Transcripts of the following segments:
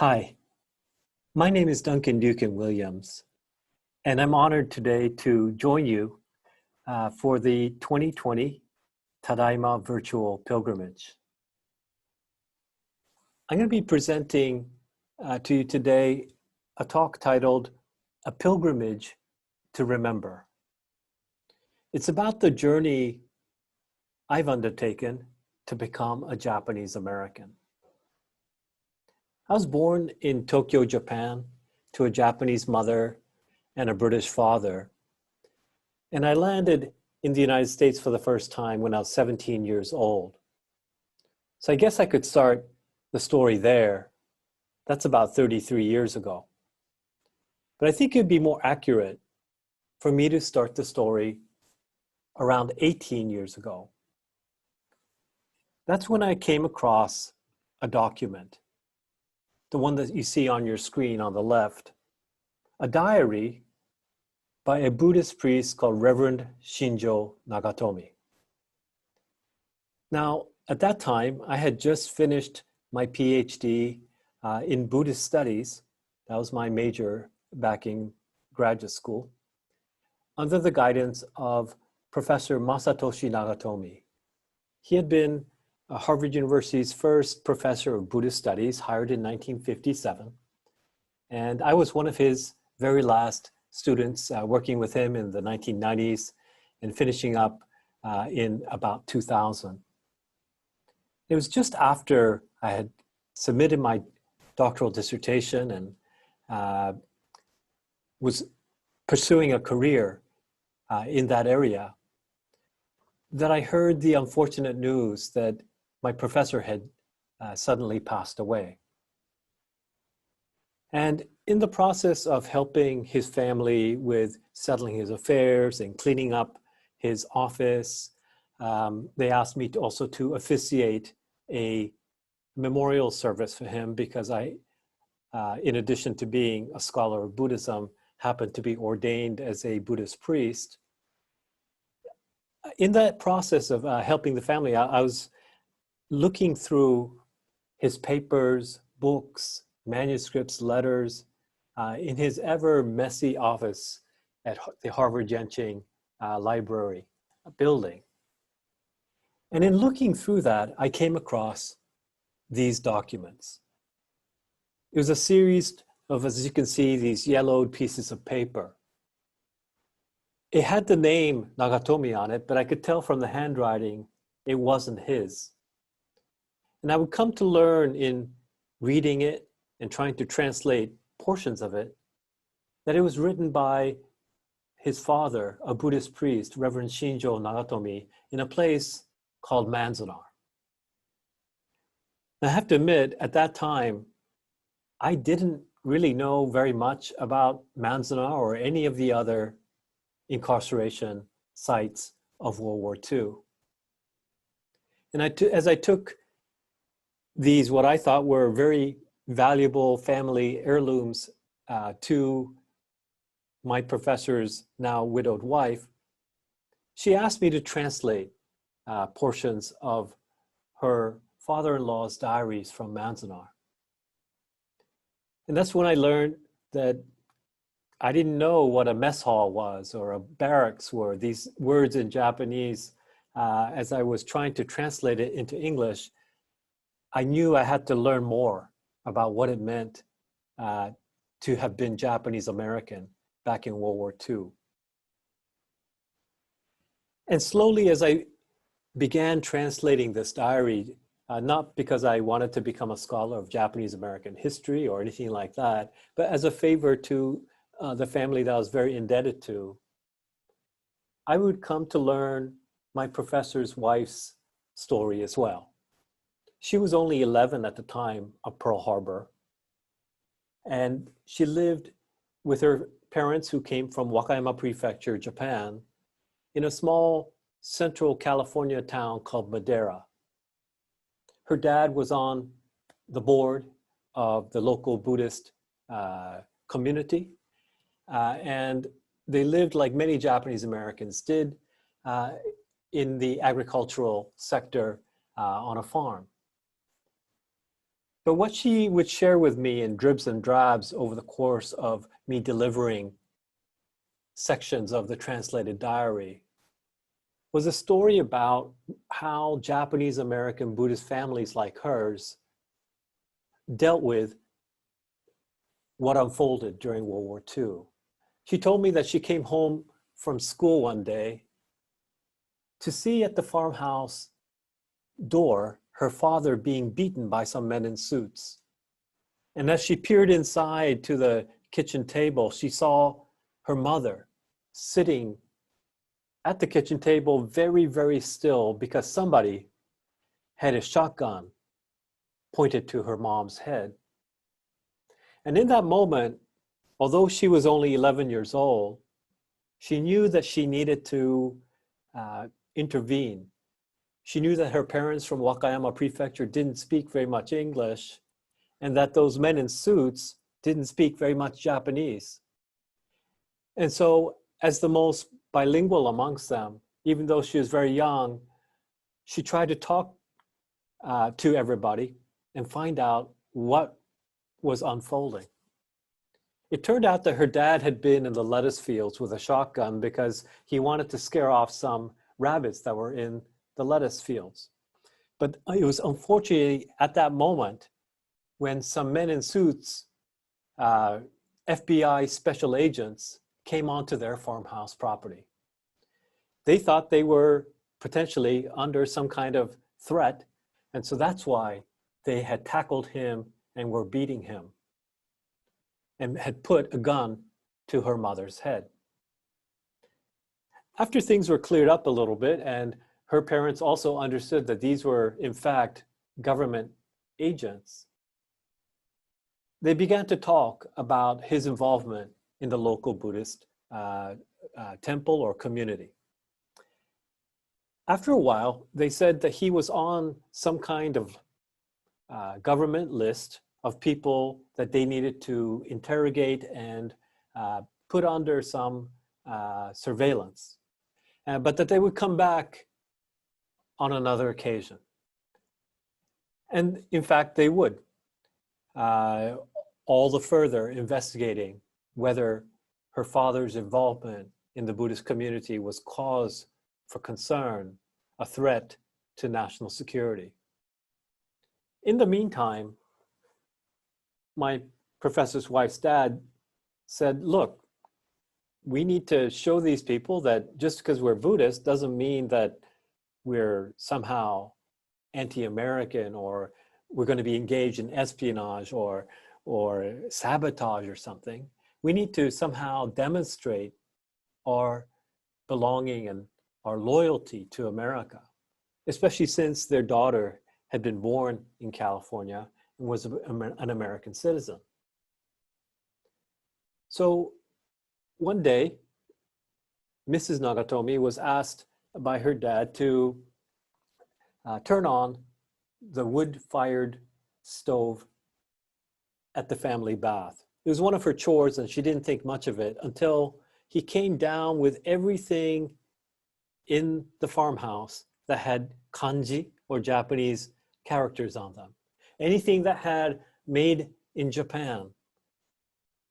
Hi, my name is Duncan Williams, and I'm honored today to join you for the 2020 Tadaima virtual pilgrimage. I'm going to be presenting to you today a talk titled A Pilgrimage to Remember. It's about the journey I've undertaken to become a Japanese American. I was born in Tokyo, Japan, to a Japanese mother and a British father. And I landed in the United States for the first time when I was 17 years old. So I guess I could start the story there. That's about 33 years ago. But I think it'd be more accurate for me to start the story around 18 years ago. That's when I came across a document, the one that you see on your screen on the left, a diary by a Buddhist priest called Reverend Shinjo Nagatomi. Now, at that time, I had just finished my PhD in Buddhist studies. That was my major back in graduate school, under the guidance of Professor Masatoshi Nagatomi. He had been Harvard University's first professor of Buddhist studies, hired in 1957. And I was one of his very last students working with him in the 1990s and finishing up in about 2000. It was just after I had submitted my doctoral dissertation and was pursuing a career in that area that I heard the unfortunate news that my professor had suddenly passed away. And in the process of helping his family with settling his affairs and cleaning up his office, they asked me also to officiate a memorial service for him because I, in addition to being a scholar of Buddhism, happened to be ordained as a Buddhist priest. In that process of helping the family, I was looking through his papers, books, manuscripts, letters, in his ever messy office at the Harvard Yenching Library building. And in looking through that, I came across these documents. It was a series of, as you can see, these yellowed pieces of paper. It had the name Nagatomi on it, but I could tell from the handwriting it wasn't his. And I would come to learn in reading it and trying to translate portions of it, that it was written by his father, a Buddhist priest, Reverend Shinjo Nagatomi, in a place called Manzanar. I have to admit, at that time, I didn't really know very much about Manzanar or any of the other incarceration sites of World War II. And as I took these, what I thought were very valuable family heirlooms to my professor's now widowed wife, she asked me to translate portions of her father-in-law's diaries from Manzanar. And that's when I learned that I didn't know what a mess hall was or a barracks were, these words in Japanese. As I was trying to translate it into English, I knew I had to learn more about what it meant to have been Japanese American back in World War II. And slowly, as I began translating this diary, not because I wanted to become a scholar of Japanese American history or anything like that, but as a favor to the family that I was very indebted to, I would come to learn my professor's wife's story as well. She was only 11 at the time of Pearl Harbor, and she lived with her parents who came from Wakayama Prefecture, Japan, in a small central California town called Madera. Her dad was on the board of the local Buddhist community, and they lived like many Japanese Americans did in the agricultural sector on a farm. But what she would share with me in dribs and drabs over the course of me delivering sections of the translated diary was a story about how Japanese American Buddhist families like hers dealt with what unfolded during World War II. She told me that she came home from school one day to see at the farmhouse door her father being beaten by some men in suits. And as she peered inside to the kitchen table, she saw her mother sitting at the kitchen table very, very still because somebody had a shotgun pointed to her mom's head. And in that moment, although she was only 11 years old, she knew that she needed to intervene. She knew that her parents from Wakayama Prefecture didn't speak very much English, and that those men in suits didn't speak very much Japanese. And so, as the most bilingual amongst them, even though she was very young, she tried to talk to everybody and find out what was unfolding. It turned out that her dad had been in the lettuce fields with a shotgun because he wanted to scare off some rabbits that were in the lettuce fields. But it was unfortunately at that moment when some men in suits, FBI special agents, came onto their farmhouse property. They thought they were potentially under some kind of threat, and so that's why they had tackled him and were beating him and had put a gun to her mother's head. After things were cleared up a little bit and her parents also understood that these were in fact government agents, they began to talk about his involvement in the local Buddhist temple or community. After a while, they said that he was on some kind of government list of people that they needed to interrogate and put under some surveillance, but that they would come back on another occasion. And in fact, they would, all the further investigating whether her father's involvement in the Buddhist community was cause for concern, a threat to national security. In the meantime, my professor's wife's dad said, look, we need to show these people that just because we're Buddhist doesn't mean that we're somehow anti-American or we're going to be engaged in espionage or sabotage or something. We need to somehow demonstrate our belonging and our loyalty to America, especially since their daughter had been born in California and was an American citizen. So one day, Mrs. Nagatomi was asked by her dad to turn on the wood-fired stove at the family bath. It was one of her chores and she didn't think much of it until he came down with everything in the farmhouse that had kanji or Japanese characters on them. Anything that had made in Japan,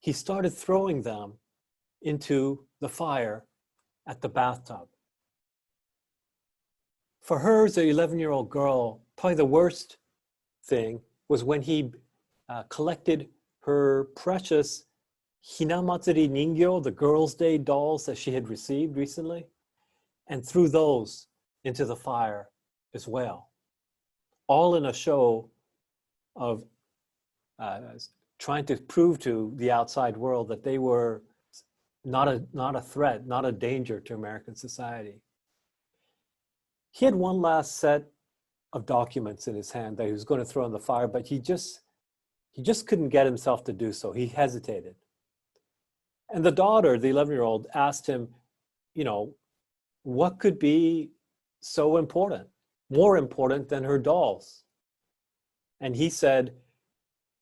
he started throwing them into the fire at the bathtub. For her as an 11-year-old girl, probably the worst thing was when he collected her precious Hanamatsuri ningyo, the Girls' Day dolls that she had received recently, and threw those into the fire as well. All in a show of trying to prove to the outside world that they were not a threat, not a danger to American society. He had one last set of documents in his hand that he was going to throw in the fire, but he just couldn't get himself to do so. He hesitated. And the daughter, the 11-year-old, asked him, you know, what could be so important, more important than her dolls? And he said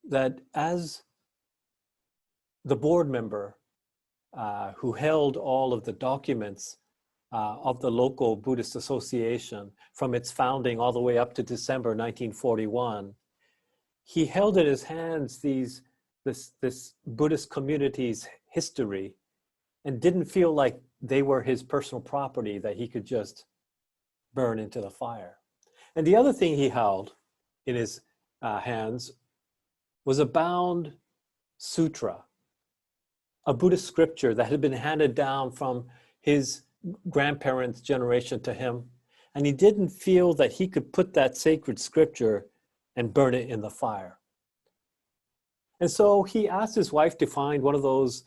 that as the board member who held all of the documents of the local Buddhist association from its founding all the way up to December 1941, he held in his hands this Buddhist community's history and didn't feel like they were his personal property that he could just burn into the fire. And the other thing he held in his hands was a bound sutra, a Buddhist scripture that had been handed down from his grandparents' generation to him. And he didn't feel that he could put that sacred scripture and burn it in the fire. And so he asked his wife to find one of those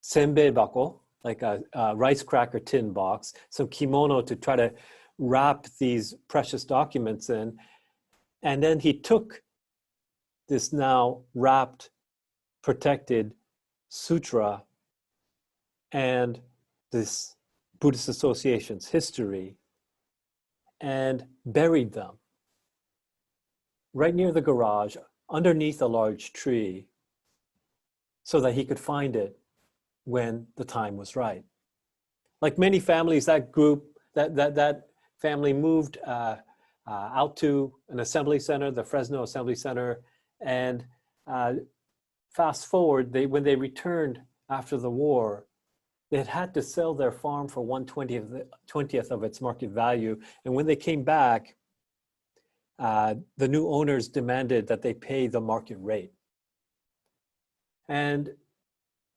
senbei bako, like a rice cracker tin box, some kimono to try to wrap these precious documents in. And then he took this now wrapped, protected sutra and this Buddhist Association's history and buried them right near the garage underneath a large tree so that he could find it when the time was right. Like many families, that family moved out to an assembly center, the Fresno Assembly Center, and fast forward, when they returned after the war, they had to sell their farm for 1/20th of its market value. And when they came back, the new owners demanded that they pay the market rate. And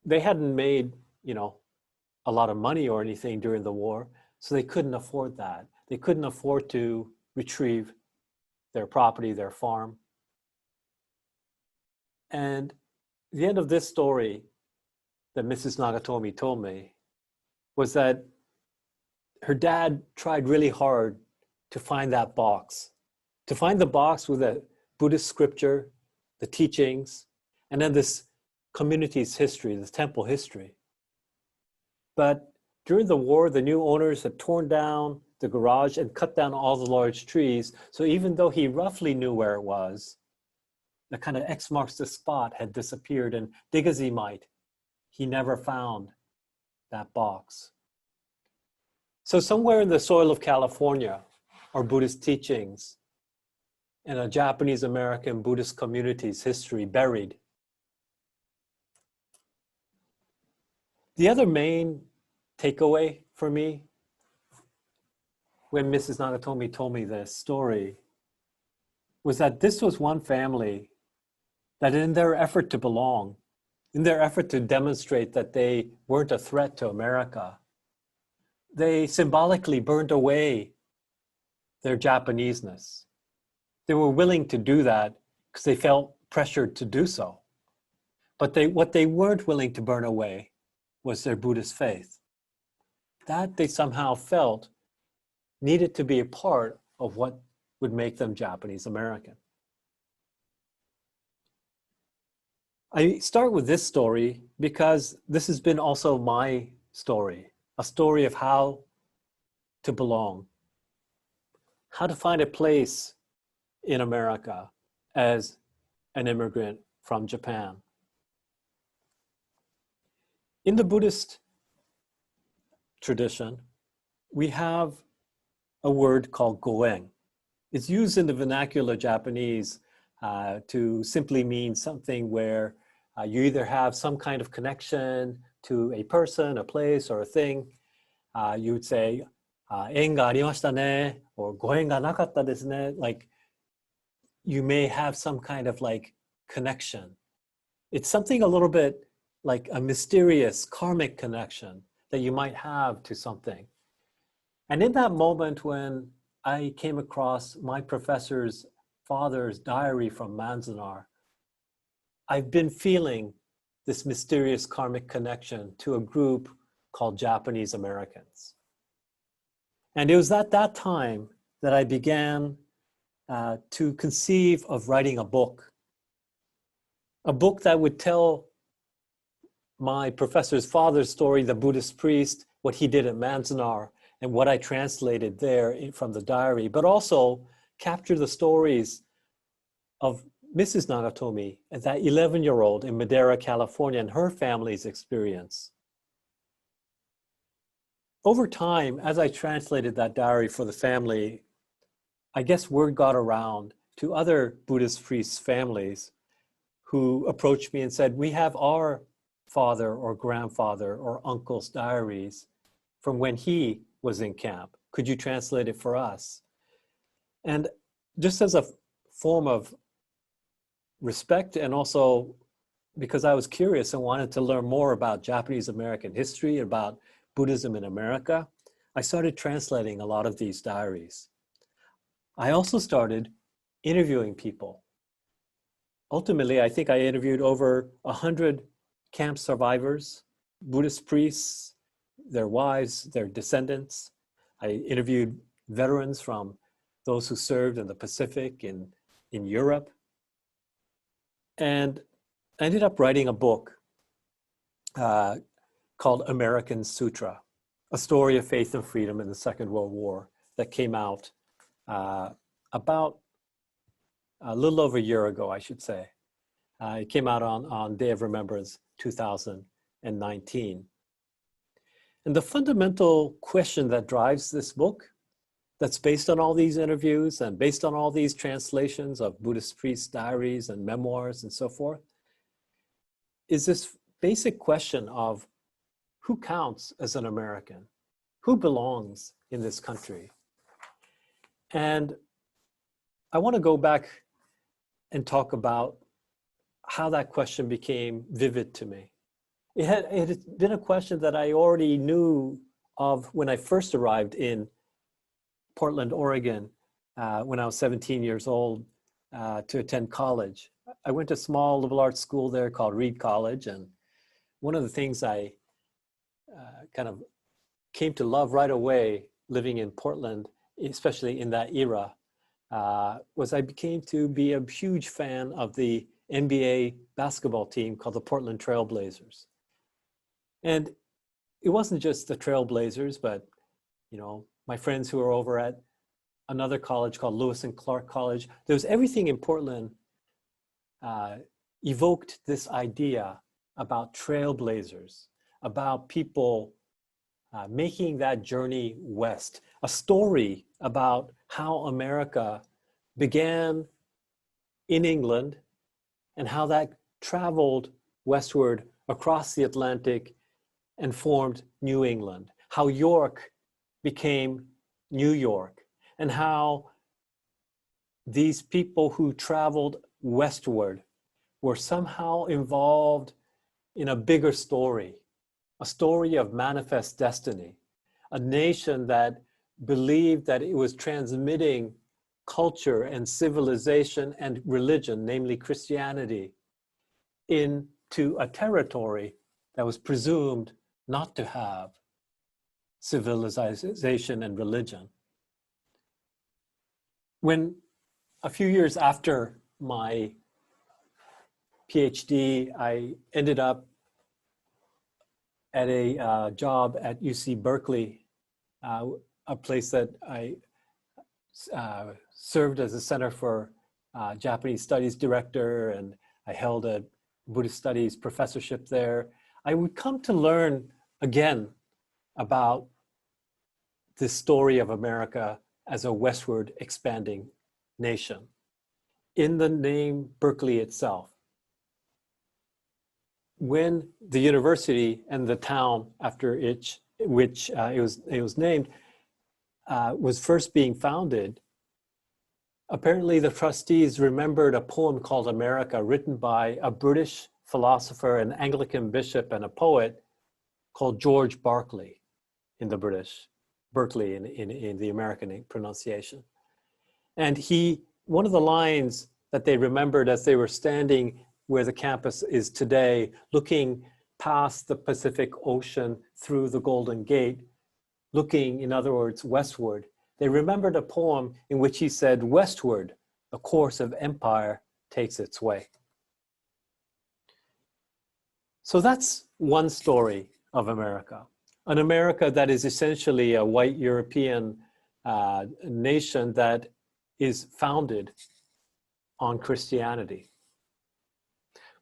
they hadn't made, a lot of money or anything during the war, so they couldn't afford that. They couldn't afford to retrieve their property, their farm. And the end of this story that Mrs. Nagatomi told me was that her dad tried really hard to find that box, to find the box with the Buddhist scripture, the teachings, and then this community's history, the temple history. But during the war, the new owners had torn down the garage and cut down all the large trees. So even though he roughly knew where it was, the kind of X marks the spot had disappeared, and dig as he might, he never found that box. So somewhere in the soil of California are Buddhist teachings and a Japanese American Buddhist community's history buried. The other main takeaway for me when Mrs. Nagatomi told me this story was that this was one family that in their effort to belong, in their effort to demonstrate that they weren't a threat to America, they symbolically burned away their Japaneseness. They were willing to do that because they felt pressured to do so. But what they weren't willing to burn away was their Buddhist faith. That they somehow felt needed to be a part of what would make them Japanese American. I start with this story because this has been also my story, a story of how to belong, how to find a place in America as an immigrant from Japan. In the Buddhist tradition, we have a word called goen. It's used in the vernacular Japanese to simply mean something where you either have some kind of connection to a person, a place, or a thing. You would say, 縁がありましたね, or ご縁がなかったですね. Like, you may have some kind of like connection. It's something a little bit like a mysterious karmic connection that you might have to something. And in that moment when I came across my professor's father's diary from Manzanar, I've been feeling this mysterious karmic connection to a group called Japanese Americans. And it was at that time that I began to conceive of writing a book that would tell my professor's father's story, the Buddhist priest, what he did at Manzanar, and what I translated there from the diary, but also capture the stories of Mrs. Nagatomi, that 11-year-old in Madera, California, and her family's experience. Over time, as I translated that diary for the family, I guess word got around to other Buddhist priests' families who approached me and said, we have our father or grandfather or uncle's diaries from when he was in camp. Could you translate it for us? And just as a form of respect, and also because I was curious and wanted to learn more about Japanese American history, about Buddhism in America, I started translating a lot of these diaries. I also started interviewing people. Ultimately, I think I interviewed over 100 camp survivors, Buddhist priests, their wives, their descendants. I interviewed veterans from those who served in the Pacific, in Europe. And I ended up writing a book called American Sutra, A Story of Faith and Freedom in the Second World War, that came out about a little over a year ago, I should say. It came out on Day of Remembrance 2019. And the fundamental question that drives this book, that's based on all these interviews and based on all these translations of Buddhist priests' diaries and memoirs and so forth, is this basic question of who counts as an American? Who belongs in this country? And I want to go back and talk about how that question became vivid to me. It had been a question that I already knew of when I first arrived in Portland, Oregon, when I was 17 years old to attend college. I went to a small liberal arts school there called Reed College, and one of the things I kind of came to love right away living in Portland, especially in that era, was I became to be a huge fan of the NBA basketball team called the Portland Trail Blazers. And it wasn't just the Trail Blazers, but my friends who were over at another college called Lewis and Clark College. There was everything in Portland evoked this idea about trailblazers, about people making that journey west, a story about how America began in England and how that traveled westward across the Atlantic and formed New England, how York became New York, and how these people who traveled westward were somehow involved in a bigger story, a story of manifest destiny, a nation that believed that it was transmitting culture and civilization and religion, namely Christianity, into a territory that was presumed not to have civilization and religion. When a few years after my PhD, I ended up at a job at UC Berkeley, a place that I served as a Center for Japanese Studies director, and I held a Buddhist Studies professorship there. I would come to learn again about this story of America as a westward expanding nation in the name Berkeley itself. When the university and the town after which it was named was first being founded, apparently the trustees remembered a poem called America, written by a British philosopher, an Anglican bishop, and a poet called George Berkeley in the British, Berkeley in the American pronunciation. And one of the lines that they remembered as they were standing where the campus is today, looking past the Pacific Ocean through the Golden Gate, looking, in other words, westward, they remembered a poem in which he said, "Westward, the course of empire takes its way." So that's one story of America, an America that is essentially a white European nation that is founded on Christianity.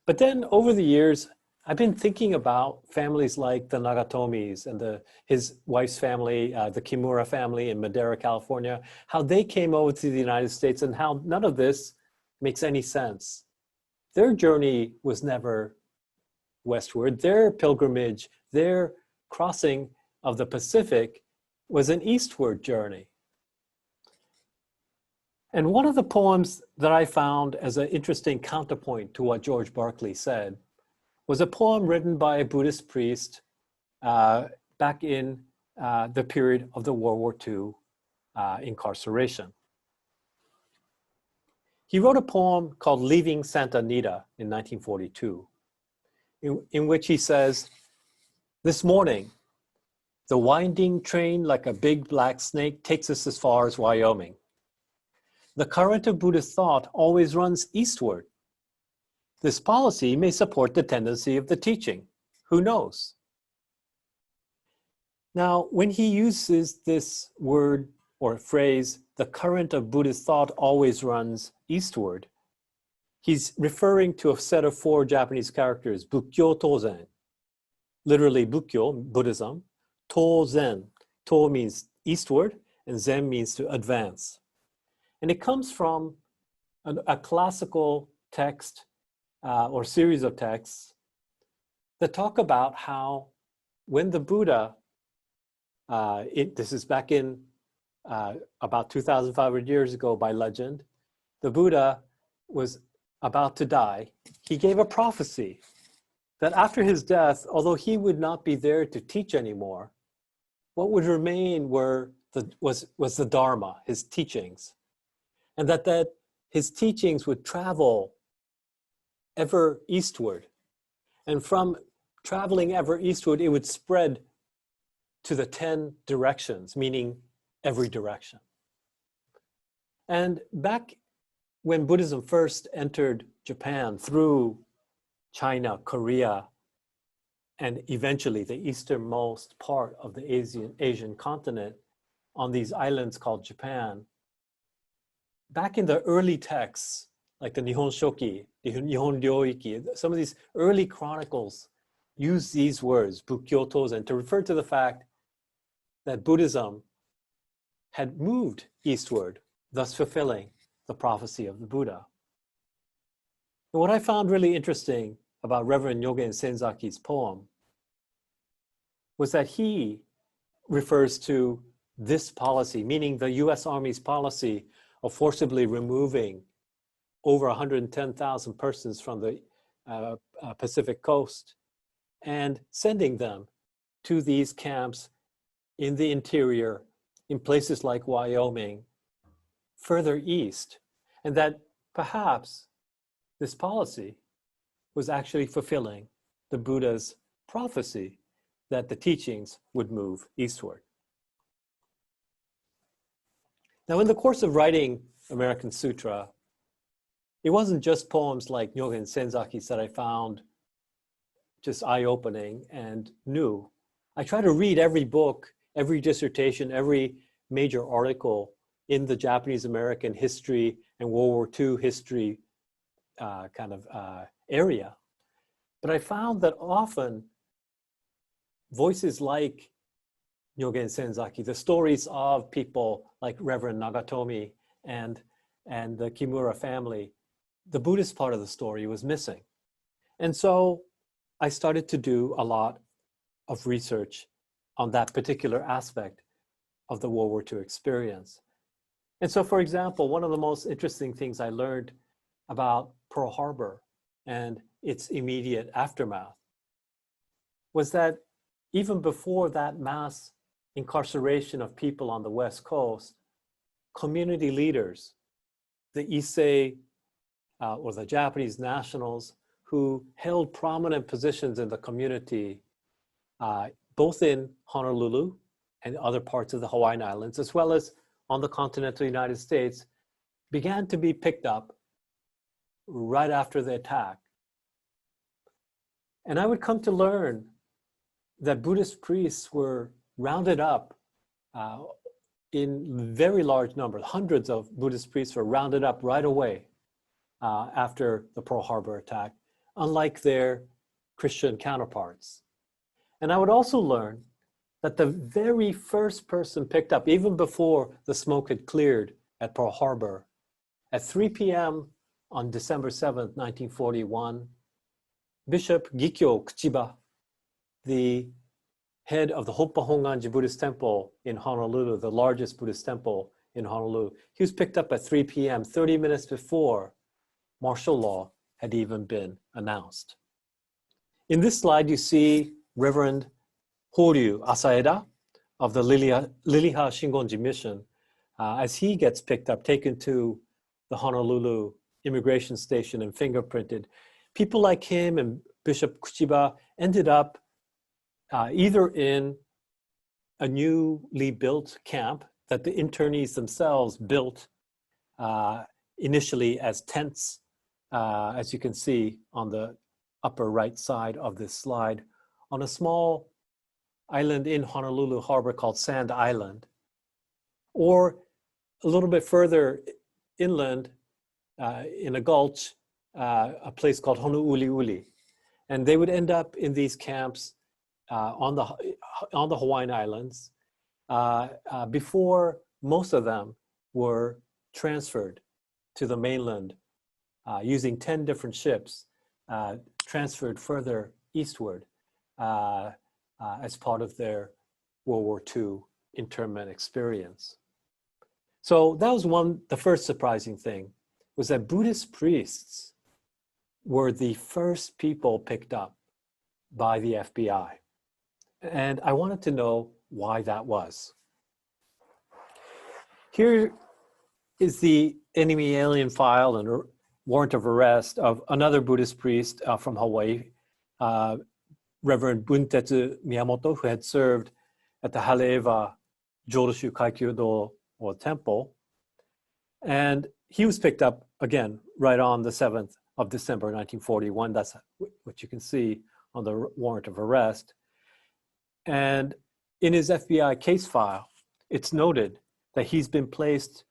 But then over the years, I've been thinking about families like the Nagatomis and his wife's family, the Kimura family in Madera, California, how they came over to the United States and how none of this makes any sense. Their journey was never westward. Their pilgrimage, their crossing of the Pacific was an eastward journey. And one of the poems that I found as an interesting counterpoint to what George Berkeley said was a poem written by a Buddhist priest back in the period of the World War II incarceration. He wrote a poem called Leaving Santa Anita in 1942, in which he says, "This morning, the winding train like a big black snake takes us as far as Wyoming. The current of Buddhist thought always runs eastward. This policy may support the tendency of the teaching. Who knows?" Now, when he uses this word or phrase, the current of Buddhist thought always runs eastward, he's referring to a set of 4 Japanese characters, Bukkyo Tozen, literally Bukkyo, Buddhism, Tozen. To means eastward, and Zen means to advance. And it comes from a classical text or series of texts that talk about how when the Buddha, this is back in about 2,500 years ago by legend, the Buddha was about to die. He gave a prophecy that after his death, although he would not be there to teach anymore, what would remain was the Dharma, his teachings, and that his teachings would travel ever eastward. And from traveling ever eastward, it would spread to the 10 directions, meaning every direction. And back when Buddhism first entered Japan through China, Korea, and eventually the easternmost part of the Asian continent on these islands called Japan, back in the early texts, like the Nihon Shoki, the Nihon Ryoiki, some of these early chronicles use these words, Bukkyo Tozen, to refer to the fact that Buddhism had moved eastward, thus fulfilling the prophecy of the Buddha. And what I found really interesting about Reverend Nyogen Senzaki's poem was that he refers to this policy, meaning the US Army's policy of forcibly removing over 110,000 persons from the Pacific coast and sending them to these camps in the interior, in places like Wyoming, further east, and that perhaps this policy was actually fulfilling the Buddha's prophecy that the teachings would move eastward. Now, in the course of writing American Sutra, it wasn't just poems like Nyogen Senzaki's that I found just eye-opening and new. I try to read every book, every dissertation, every major article in the Japanese American history and World War II history area. But I found that often voices like Nyogen Senzaki, the stories of people like Reverend Nagatomi and the Kimura family, the Buddhist part of the story was missing. And so I started to do a lot of research on that particular aspect of the World War II experience. And so, for example, one of the most interesting things I learned about Pearl Harbor and its immediate aftermath was that even before that mass incarceration of people on the West Coast, community leaders, the Issei or the Japanese nationals who held prominent positions in the community, both in Honolulu and other parts of the Hawaiian Islands, as well as on the continental United States, began to be picked up right after the attack. And I would come to learn that Buddhist priests were rounded up in very large numbers. Hundreds of Buddhist priests were rounded up right away after the Pearl Harbor attack, unlike their Christian counterparts. And I would also learn that the very first person picked up, even before the smoke had cleared at Pearl Harbor, at 3 p.m. on December 7th, 1941, Bishop Gikyo Kuchiba, the head of the Hoppa Honganji Buddhist Temple in Honolulu, the largest Buddhist temple in Honolulu, he was picked up at 3 p.m., 30 minutes before martial law had even been announced. In this slide, you see Reverend Horyu Asaeda of the Liliha Shingonji Mission, as he gets picked up, taken to the Honolulu immigration station and fingerprinted. People like him and Bishop Kuchiba ended up either in a newly built camp that the internees themselves built initially as tents, as you can see on the upper right side of this slide, on a small island in Honolulu Harbor called Sand Island, or a little bit further inland in a gulch, a place called Honouliuli. And they would end up in these camps on the Hawaiian Islands before most of them were transferred to the mainland using 10 different ships, transferred further eastward as part of their World War II internment experience. So that was the first surprising thing, was that Buddhist priests were the first people picked up by the FBI. And I wanted to know why that was. Here is the enemy alien file and warrant of arrest of another Buddhist priest from Hawaii, Reverend Buntetsu Miyamoto, who had served at the Haleiwa Jodoshu Kaikkyudo or temple. And he was picked up again right on the 7th of December 1941. That's what you can see on the warrant of arrest. And in his FBI case file, it's noted that he's been placed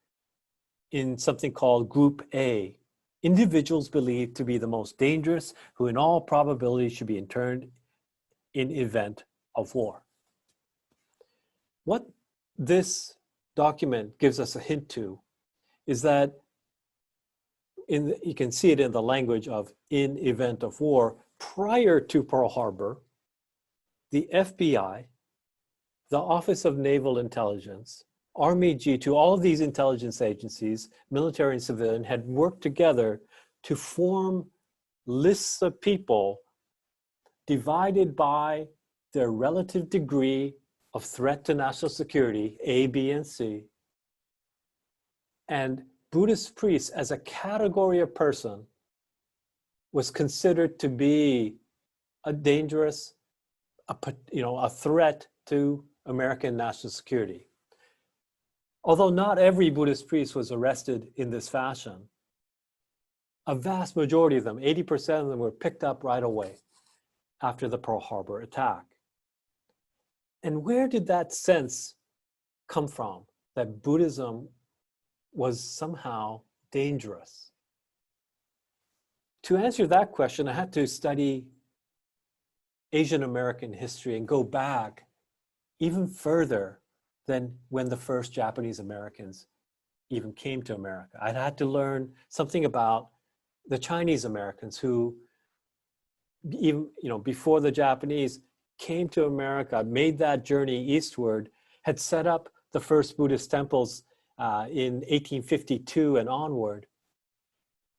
in something called Group A, individuals believed to be the most dangerous, who in all probability should be interned in event of war. What this document gives us a hint to is that you can see it in the language of in event of war. Prior to Pearl Harbor, the FBI, the Office of Naval Intelligence, Army G2, all of these intelligence agencies, military and civilian, had worked together to form lists of people divided by their relative degree of threat to national security, A, B, and C. And Buddhist priests, as a category of person, was considered to be a dangerous, a threat to American national security. Although not every Buddhist priest was arrested in this fashion, a vast majority of them, 80% of them, were picked up right away after the Pearl Harbor attack. And where did that sense come from, that Buddhism was somehow dangerous? To answer that question, I had to study Asian American history and go back even further than when the first Japanese Americans even came to America. I had to learn something about the Chinese Americans who, even before the Japanese came to America, made that journey eastward, had set up the first Buddhist temples in 1852 and onward,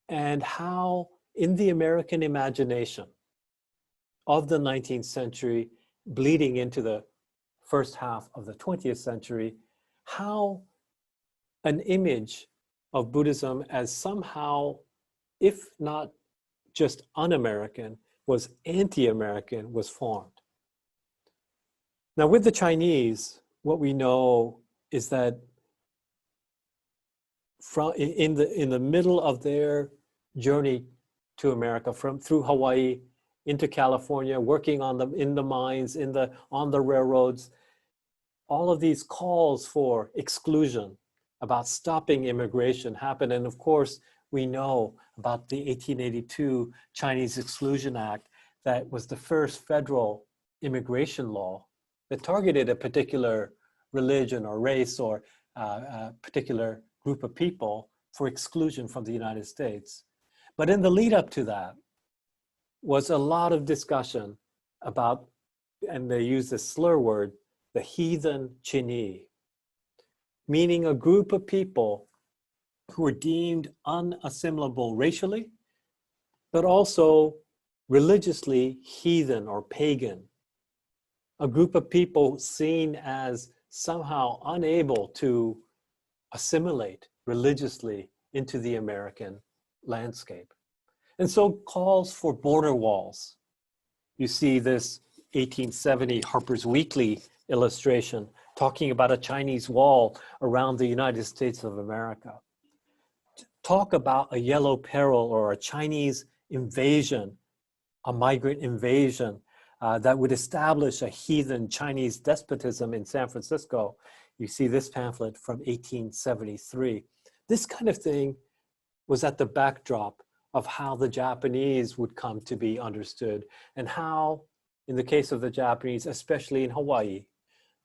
and how in the American imagination of the 19th century, bleeding into the first half of the 20th century, how an image of Buddhism as somehow, if not just un-American, was anti-American, was formed. Now with the Chinese, what we know is that in the middle of their journey to America, through Hawaii into California, working in the mines, on the railroads, all of these calls for exclusion, about stopping immigration happened. And of course, we know about the 1882 Chinese Exclusion Act that was the first federal immigration law that targeted a particular religion or race or a particular group of people for exclusion from the United States. But in the lead up to that was a lot of discussion about, and they use this slur word, the heathen Chinese, meaning a group of people who were deemed unassimilable racially, but also religiously heathen or pagan. A group of people seen as somehow unable to assimilate religiously into the American landscape. And so calls for border walls. You see this 1870 Harper's Weekly illustration talking about a Chinese wall around the United States of America. Talk about a yellow peril or a Chinese invasion, a migrant invasion that would establish a heathen Chinese despotism in San Francisco. You see this pamphlet from 1873. This kind of thing was at the backdrop of how the Japanese would come to be understood, and how, in the case of the Japanese, especially in Hawaii,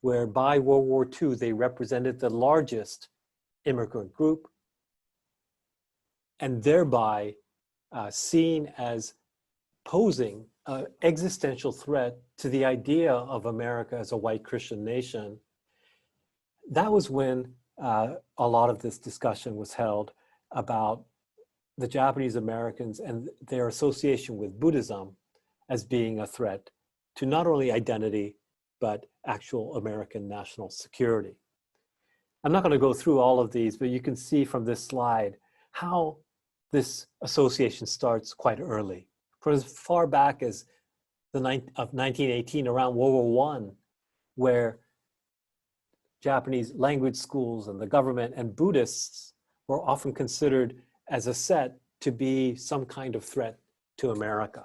where by World War II, they represented the largest immigrant group, and thereby seen as posing an existential threat to the idea of America as a white Christian nation. That was when a lot of this discussion was held about the Japanese Americans and their association with Buddhism as being a threat to not only identity, but actual American national security. I'm not going to go through all of these, but you can see from this slide how this association starts quite early. For as far back as the 1918, around World War I, where Japanese language schools and the government and Buddhists were often considered as a set to be some kind of threat to America.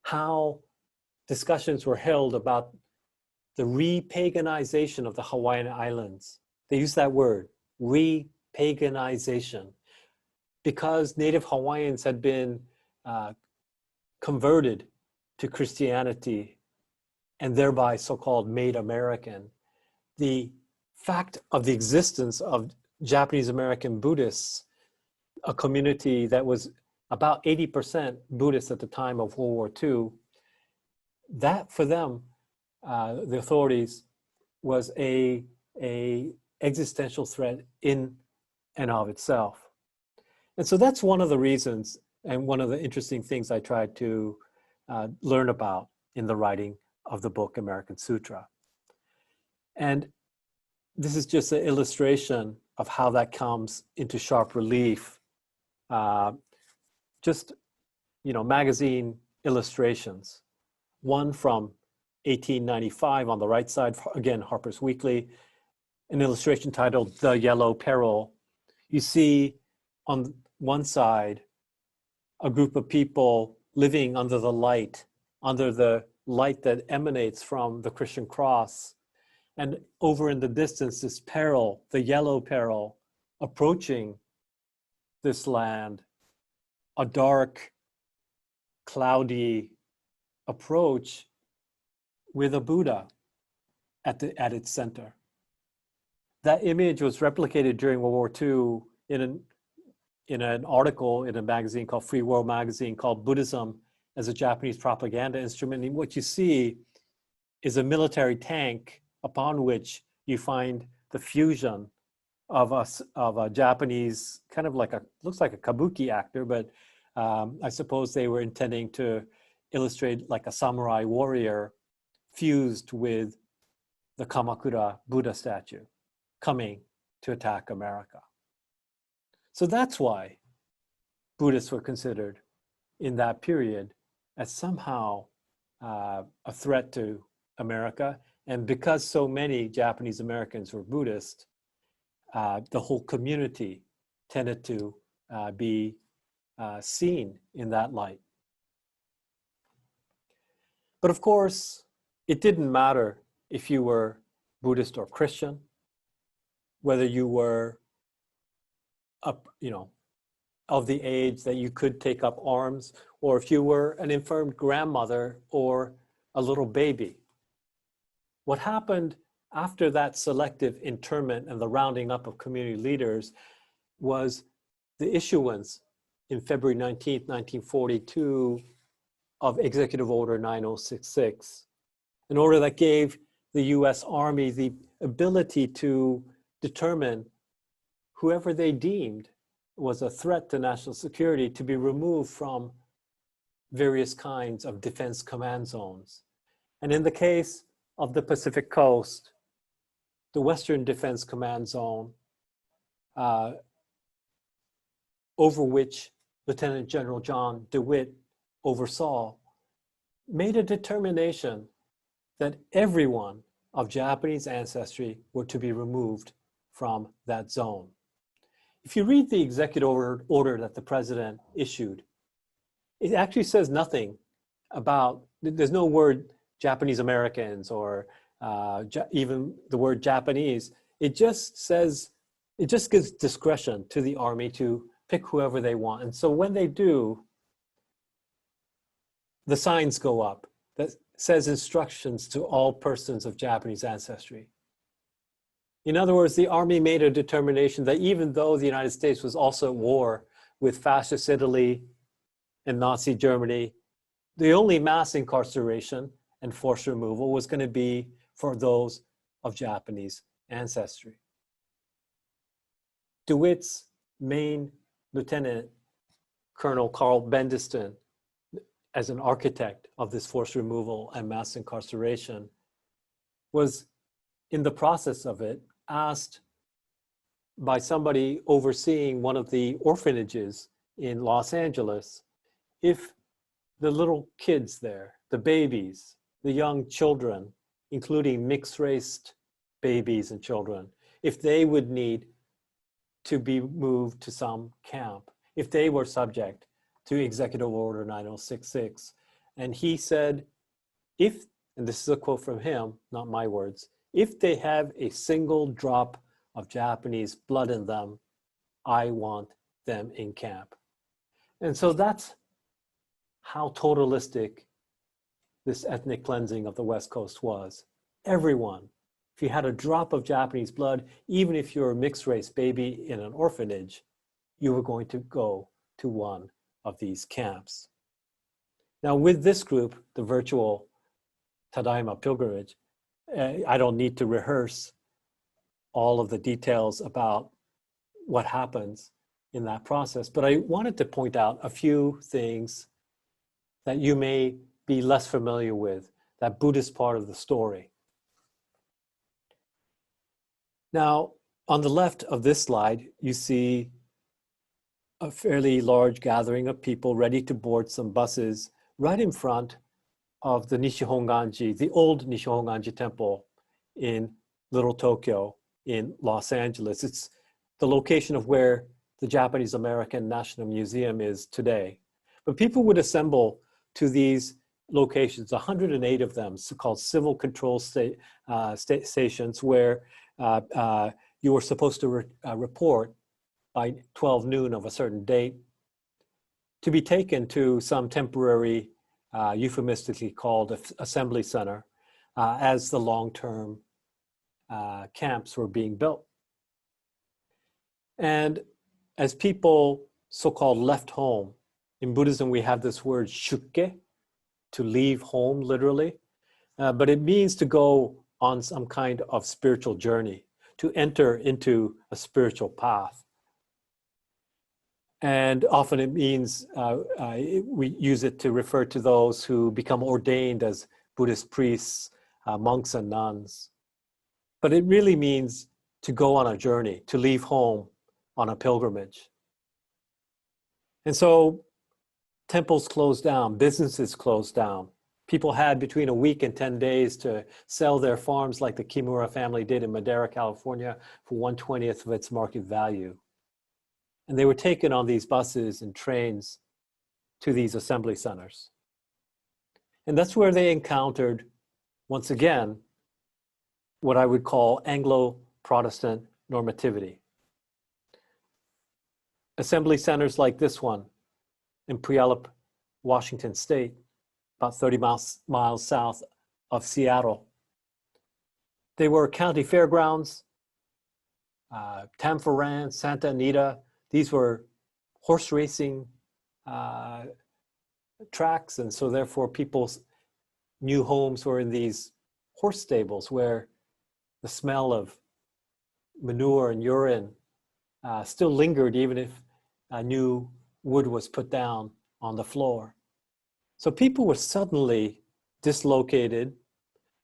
How discussions were held about the re-paganization of the Hawaiian Islands. They use that word, re-paganization, because Native Hawaiians had been converted to Christianity and thereby so-called made American. The fact of the existence of Japanese American Buddhists, a community that was about 80% Buddhist at the time of World War II, that for them, the authorities, was a existential threat in and of itself. And so that's one of the reasons and one of the interesting things I tried to learn about in the writing of the book American Sutra. And this is just an illustration of how that comes into sharp relief. Just, magazine illustrations. One from 1895 on the right side, again, Harper's Weekly, an illustration titled The Yellow Peril. You see on one side a group of people living under the light that emanates from the Christian cross. And over in the distance, this peril, the yellow peril, approaching this land, a dark, cloudy approach with a Buddha at its center. That image was replicated during World War II in an article in a magazine called Free World Magazine called Buddhism as a Japanese Propaganda Instrument. And what you see is a military tank upon which you find the fusion of a Japanese, kind of looks like a kabuki actor, but I suppose they were intending to illustrate like a samurai warrior fused with the Kamakura Buddha statue coming to attack America. So that's why Buddhists were considered in that period as somehow a threat to America. And because so many Japanese Americans were Buddhist, the whole community tended to be seen in that light. But of course, it didn't matter if you were Buddhist or Christian, whether you were a of the age that you could take up arms, or if you were an infirm grandmother or a little baby. What happened after that selective internment and the rounding up of community leaders was the issuance in February 19th, 1942 of Executive Order 9066, an order that gave the US Army the ability to determine whoever they deemed was a threat to national security to be removed from various kinds of defense command zones. And in the case of the Pacific Coast, the Western Defense Command Zone, over which Lieutenant General John DeWitt oversaw, made a determination that everyone of Japanese ancestry were to be removed from that zone. If you read the executive order that the president issued, it actually says nothing about, there's no word Japanese Americans or even the word Japanese. It just says, it just gives discretion to the Army to pick whoever they want. And so when they do, the signs go up that says instructions to all persons of Japanese ancestry. In other words, the Army made a determination that even though the United States was also at war with fascist Italy and Nazi Germany, the only mass incarceration and forced removal was going to be for those of Japanese ancestry. DeWitt's main lieutenant, Colonel Carl Bendiston, as an architect of this forced removal and mass incarceration, was in the process of it asked by somebody overseeing one of the orphanages in Los Angeles if the little kids there, the babies, the young children, including mixed-raced babies and children, if they would need to be moved to some camp, if they were subject to Executive Order 9066. And he said, if, and this is a quote from him, not my words, if they have a single drop of Japanese blood in them, I want them in camp. And so that's how totalistic this ethnic cleansing of the West Coast was. Everyone, if you had a drop of Japanese blood, even if you're a mixed race baby in an orphanage, you were going to go to one of these camps. Now with this group, the virtual Tadaima pilgrimage, I don't need to rehearse all of the details about what happens in that process, but I wanted to point out a few things that you may be less familiar with, that Buddhist part of the story. Now, on the left of this slide, you see a fairly large gathering of people ready to board some buses right in front of the Nishihonganji, the old Nishihonganji temple in Little Tokyo in Los Angeles. It's the location of where the Japanese American National Museum is today. But people would assemble to these locations, 108 of them, so-called civil control stations, where you were supposed to report by 12 noon of a certain date to be taken to some temporary, euphemistically called assembly center, as the long-term camps were being built. And as people so-called left home, in Buddhism we have this word shukke, to leave home literally, but it means to go on some kind of spiritual journey, to enter into a spiritual path. And often it means, we use it to refer to those who become ordained as Buddhist priests, monks and nuns. But it really means to go on a journey, to leave home on a pilgrimage. And so temples closed down, businesses closed down. People had between a week and 10 days to sell their farms like the Kimura family did in Madera, California for 1/20th of its market value. And they were taken on these buses and trains to these assembly centers. And that's where they encountered, once again, what I would call Anglo-Protestant normativity. assembly centers like this one in Puyallup, Washington State, about 30 miles south of Seattle. They were county fairgrounds, Tanforan, Santa Anita. These were horse racing tracks, and so therefore people's new homes were in these horse stables where the smell of manure and urine still lingered even if new wood was put down on the floor. So people were suddenly dislocated,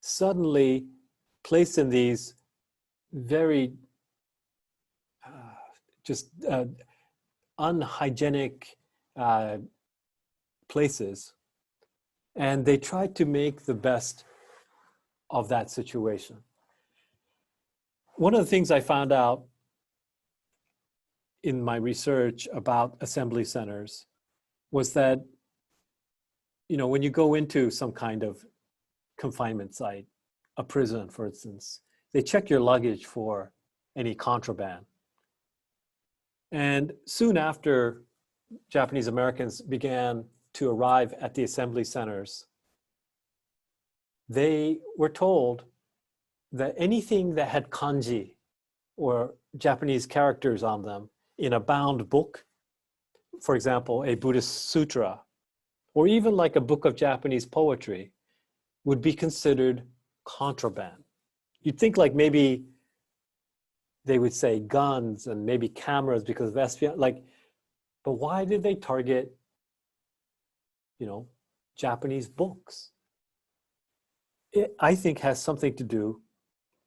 suddenly placed in these very unhygienic places, and they tried to make the best of that situation. One of the things I found out in my research about assembly centers was that, when you go into some kind of confinement site, a prison, for instance, they check your luggage for any contraband. And soon after Japanese Americans began to arrive at the assembly centers, they were told that anything that had kanji or Japanese characters on them in a bound book, for example, a Buddhist sutra, or even like a book of Japanese poetry, would be considered contraband. You'd think like maybe they would say guns and maybe cameras because of espionage, but why did they target, Japanese books? It, I think, has something to do,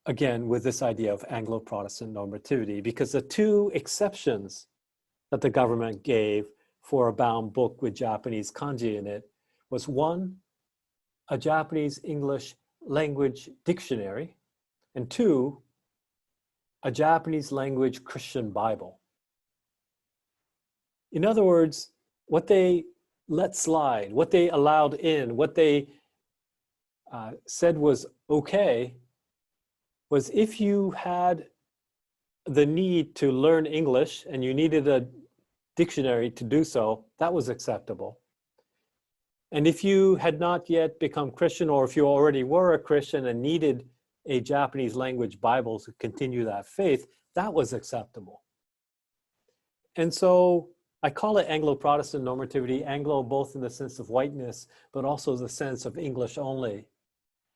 again, with this idea of Anglo-Protestant normativity, because the two exceptions that the government gave for a bound book with Japanese kanji in it was, one, a Japanese English language dictionary, and two, a Japanese language Christian Bible. In other words, what they let slide, what they allowed in, what they said was okay, was if you had the need to learn English and you needed a dictionary to do so, that was acceptable. And if you had not yet become Christian, or if you already were a Christian and needed a Japanese language Bible to continue that faith, that was acceptable. And so I call it Anglo-Protestant normativity, Anglo both in the sense of whiteness, but also the sense of English only,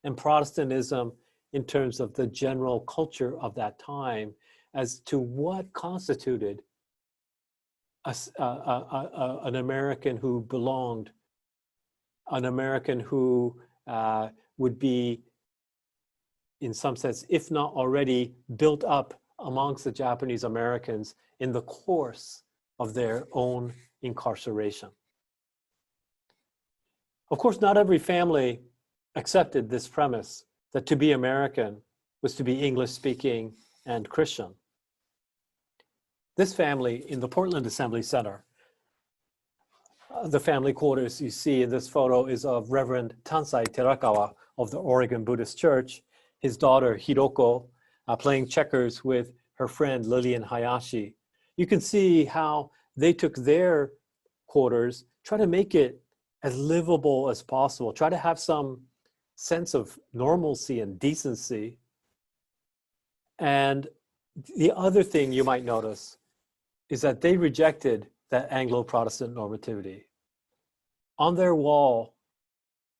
and Protestantism in terms of the general culture of that time as to what constituted an American who belonged, an American who would be, in some sense, if not already built up amongst the Japanese Americans in the course of their own incarceration. Of course, not every family accepted this premise that to be American was to be English-speaking and Christian. This family in the Portland Assembly Center, the family quarters you see in this photo is of Reverend Tansai Terakawa of the Oregon Buddhist Church, his daughter Hiroko playing checkers with her friend Lillian Hayashi. You can see how they took their quarters, try to make it as livable as possible, try to have some sense of normalcy and decency. And the other thing you might notice is that they rejected that Anglo-Protestant normativity. On their wall,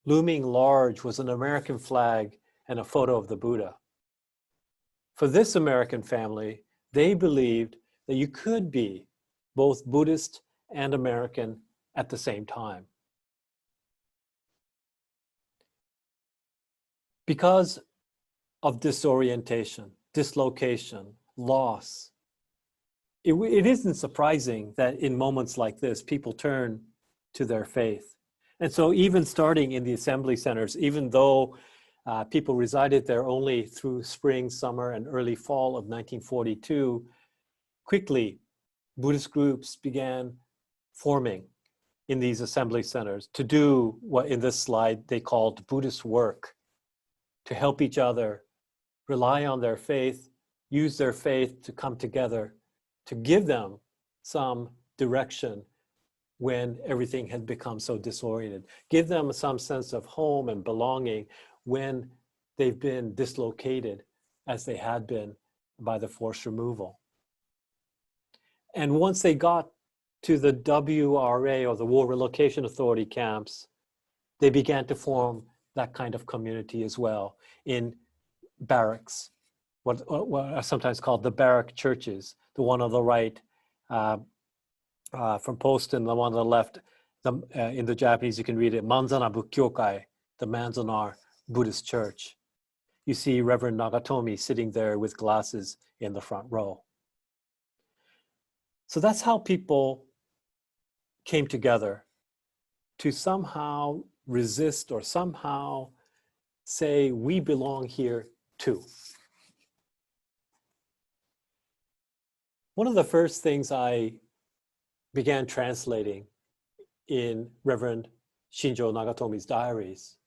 looming large, was an American flag and a photo of the Buddha. For this American family, they believed that you could be both Buddhist and American at the same time. Because of disorientation, dislocation, loss, it isn't surprising that in moments like this, people turn to their faith. And so even starting in the assembly centers, even though people resided there only through spring, summer, and early fall of 1942, quickly Buddhist groups began forming in these assembly centers to do what in this slide they called Buddhist work, to help each other, rely on their faith, use their faith to come together, to give them some direction when everything had become so disoriented. Give them some sense of home and belonging when they've been dislocated as they had been by the forced removal. And once they got to the WRA, or the War Relocation Authority camps, they began to form that kind of community as well in barracks, what are sometimes called the Barrack Churches. The one on the right from Poston, the one on the left, in the Japanese you can read it, Manzana Bukkyokai, the Manzanar Buddhist Church. You see Reverend Nagatomi sitting there with glasses in the front row. So that's how people came together to somehow resist or somehow say, we belong here too. One of the first things I began translating in Reverend Shinjo Nagatomi's diaries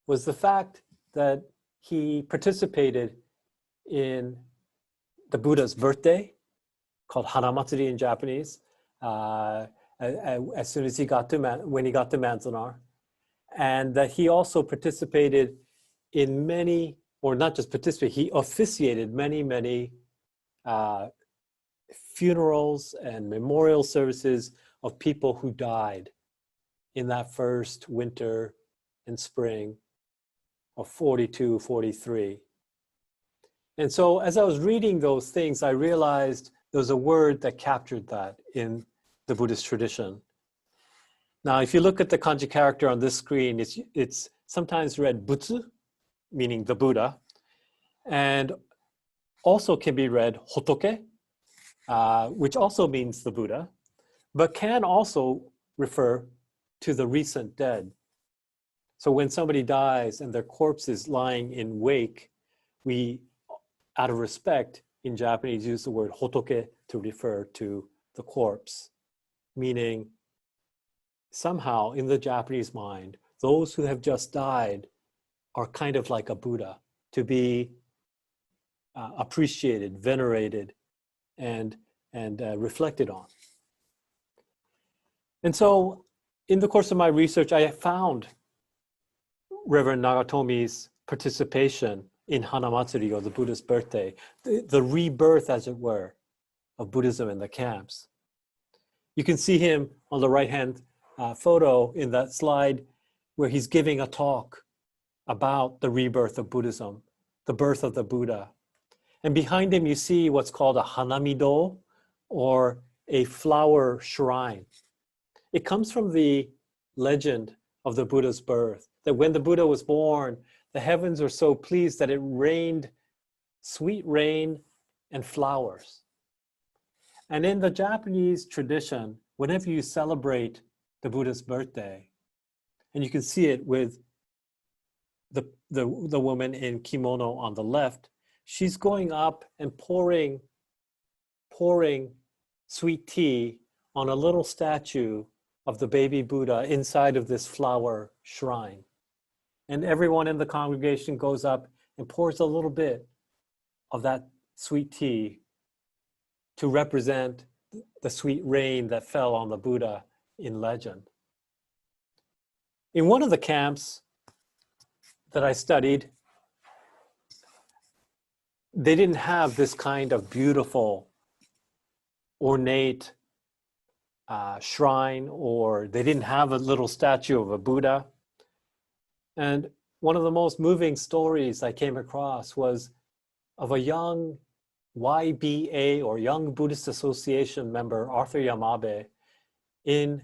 was the fact that he participated in the Buddha's birthday, called Hanamatsuri in Japanese, as soon as he got to when he got to Manzanar, and that he also participated in many, or not just participated, he officiated many funerals and memorial services of people who died in that first winter and spring of 42, 43. And so as I was reading those things, I realized there was a word that captured that in the Buddhist tradition. Now, if you look at the kanji character on this screen, it's sometimes read Butsu, meaning the Buddha, and also can be read Hotoke, which also means the Buddha, but can also refer to the recent dead. So when somebody dies and their corpse is lying in wake, we, out of respect, in Japanese, use the word Hotoke to refer to the corpse, meaning somehow in the Japanese mind, those who have just died are kind of like a Buddha, to be appreciated, venerated, and reflected on. And so in the course of my research, I found Reverend Nagatomi's participation in Hanamatsuri, or the Buddha's birthday, the rebirth, as it were, of Buddhism in the camps. You can see him on the right-hand photo in that slide where he's giving a talk about the rebirth of Buddhism, the birth of the Buddha. And behind him, you see what's called a hanamido, or a flower shrine. It comes from the legend of the Buddha's birth, that when the Buddha was born, the heavens were so pleased that it rained sweet rain and flowers. And in the Japanese tradition, whenever you celebrate the Buddha's birthday, and you can see it with the woman in kimono on the left, she's going up and pouring sweet tea on a little statue of the baby Buddha inside of this flower shrine. And everyone in the congregation goes up and pours a little bit of that sweet tea to represent the sweet rain that fell on the Buddha in legend. In one of the camps that I studied, they didn't have this kind of beautiful, ornate shrine, or they didn't have a little statue of a Buddha. And one of the most moving stories I came across was of a young YBA, or Young Buddhist Association member, Arthur Yamabe, in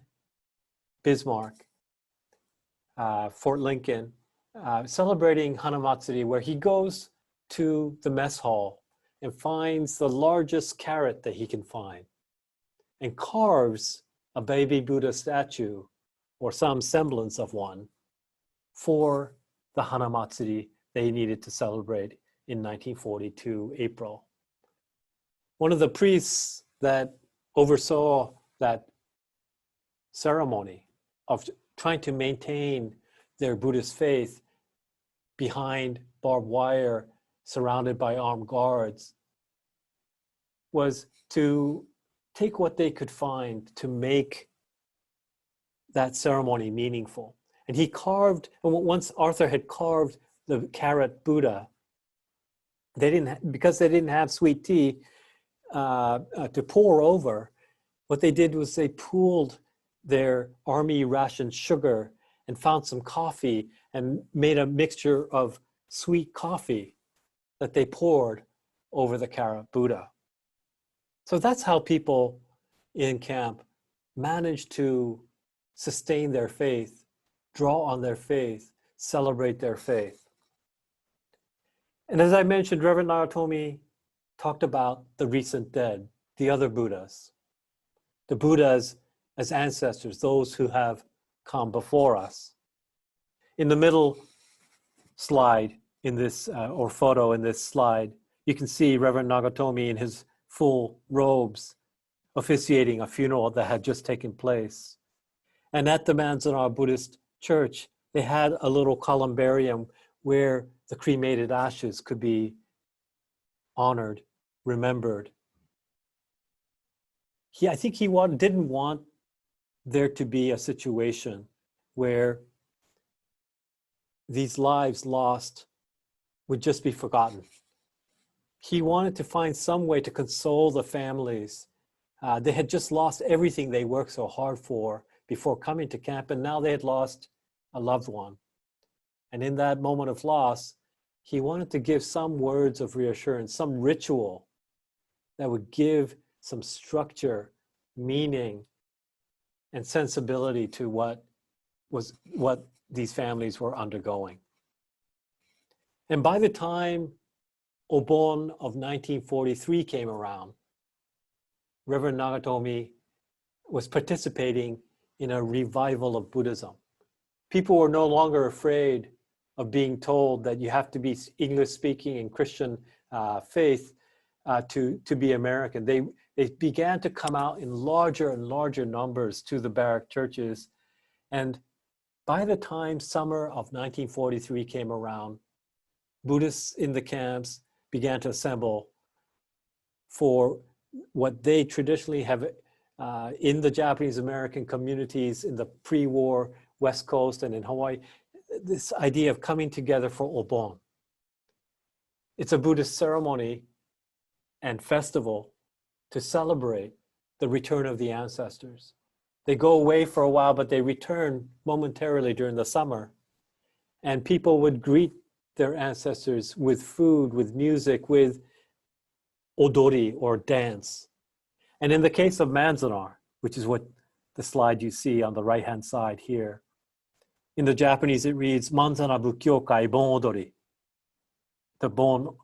Bismarck, Fort Lincoln, celebrating Hanamatsuri, where he goes to the mess hall and finds the largest carrot that he can find and carves a baby Buddha statue, or some semblance of one, for the Hanamatsuri they needed to celebrate in 1942 April. One of the priests that oversaw that ceremony of trying to maintain their Buddhist faith behind barbed wire, surrounded by armed guards, was to take what they could find to make that ceremony meaningful. And he carved, and once Arthur had carved the carrot Buddha, because they didn't have sweet tea to pour over, what they did was they pooled their army ration sugar and found some coffee and made a mixture of sweet coffee that they poured over the carrot Buddha. So that's how people in camp managed to sustain their faith, draw on their faith, celebrate their faith. And as I mentioned, Reverend Naratomi talked about the recent dead, the other Buddhas, the Buddhas as ancestors, those who have come before us. In the middle slide in this, or photo in this slide, you can see Reverend Nagatomi in his full robes officiating a funeral that had just taken place. And at the Manzanar Buddhist church, they had a little columbarium where the cremated ashes could be honored, remembered. I think he didn't want there to be a situation where these lives lost would just be forgotten. He wanted to find some way to console the families. They had just lost everything they worked so hard for before coming to camp, and now they had lost a loved one. And in that moment of loss, he wanted to give some words of reassurance, some ritual that would give some structure, meaning, and sensibility to what these families were undergoing. And by the time Obon of 1943 came around, Reverend Nagatomi was participating in a revival of Buddhism. People were no longer afraid of being told that you have to be English-speaking and Christian faith to be American. They began to come out in larger and larger numbers to the Barrack churches. And by the time summer of 1943 came around, Buddhists in the camps began to assemble for what they traditionally have in the Japanese American communities in the pre-war West Coast and in Hawaii, this idea of coming together for Obon. It's a Buddhist ceremony and festival to celebrate the return of the ancestors. They go away for a while, but they return momentarily during the summer. And people would greet their ancestors with food, with music, with odori or dance. And in the case of Manzanar, which is what the slide you see on the right-hand side here, in the Japanese it reads, Manzanar Bukkyokai Bon Odori, the Bon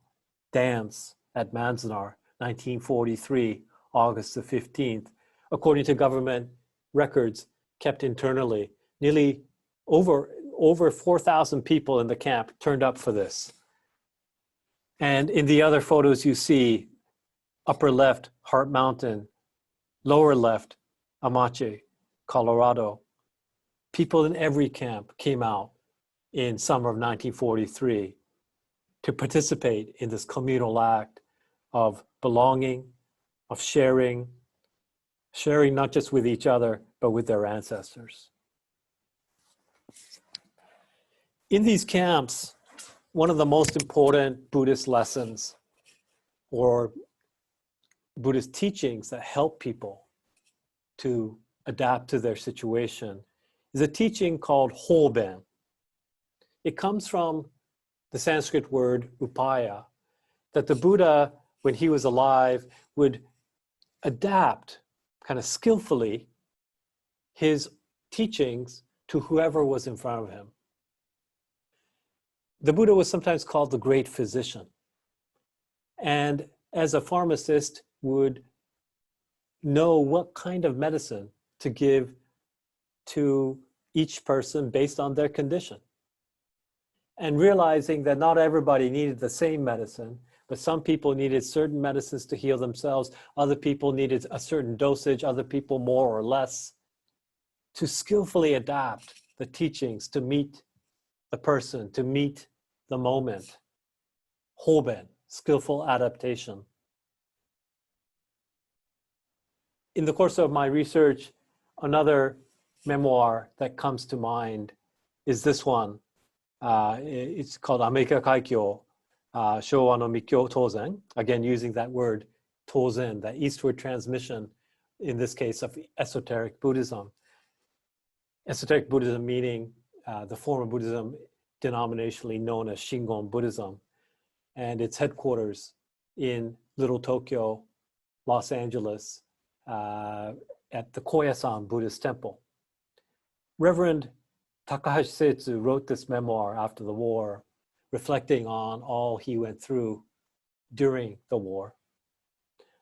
dance at Manzanar, 1943, August the 15th. According to government records kept internally, nearly over 4,000 people in the camp turned up for this. And in the other photos you see, upper left, Heart Mountain, lower left, Amache, Colorado. People in every camp came out in summer of 1943 to participate in this communal act of belonging, of sharing not just with each other, but with their ancestors. In these camps, one of the most important Buddhist lessons or Buddhist teachings that help people to adapt to their situation is a teaching called Hoben. It comes from the Sanskrit word upaya, that the Buddha, when he was alive, would adapt kind of skillfully his teachings to whoever was in front of him. The Buddha was sometimes called the great physician. And as a pharmacist would know what kind of medicine to give to each person based on their condition. And realizing that not everybody needed the same medicine, but some people needed certain medicines to heal themselves, other people needed a certain dosage, other people more or less, to skillfully adapt the teachings to meet the person, to meet the moment. Hoben, skillful adaptation. in the course of my research, another memoir that comes to mind is this one. It's called Amerika Kaikyo, Showa no Mikyo Tozen. Again, using that word Tozen, that eastward transmission, in this case of esoteric Buddhism. Esoteric Buddhism meaning the form of Buddhism denominationally known as Shingon Buddhism. And its headquarters in Little Tokyo, Los Angeles, at the Koyasan Buddhist Temple. Reverend Takahashi Setsu wrote this memoir after the war, reflecting on all he went through during the war.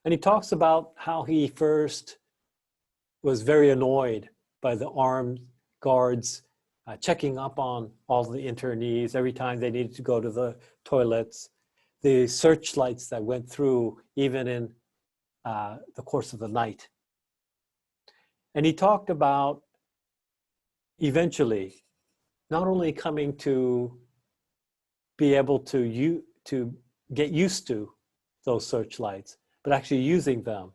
And he talks about how he first was very annoyed by the armed guards checking up on all the internees every time they needed to go to the toilets, the searchlights that went through even in the course of the night. And he talked about eventually not only coming to be able to get used to those searchlights, but actually using them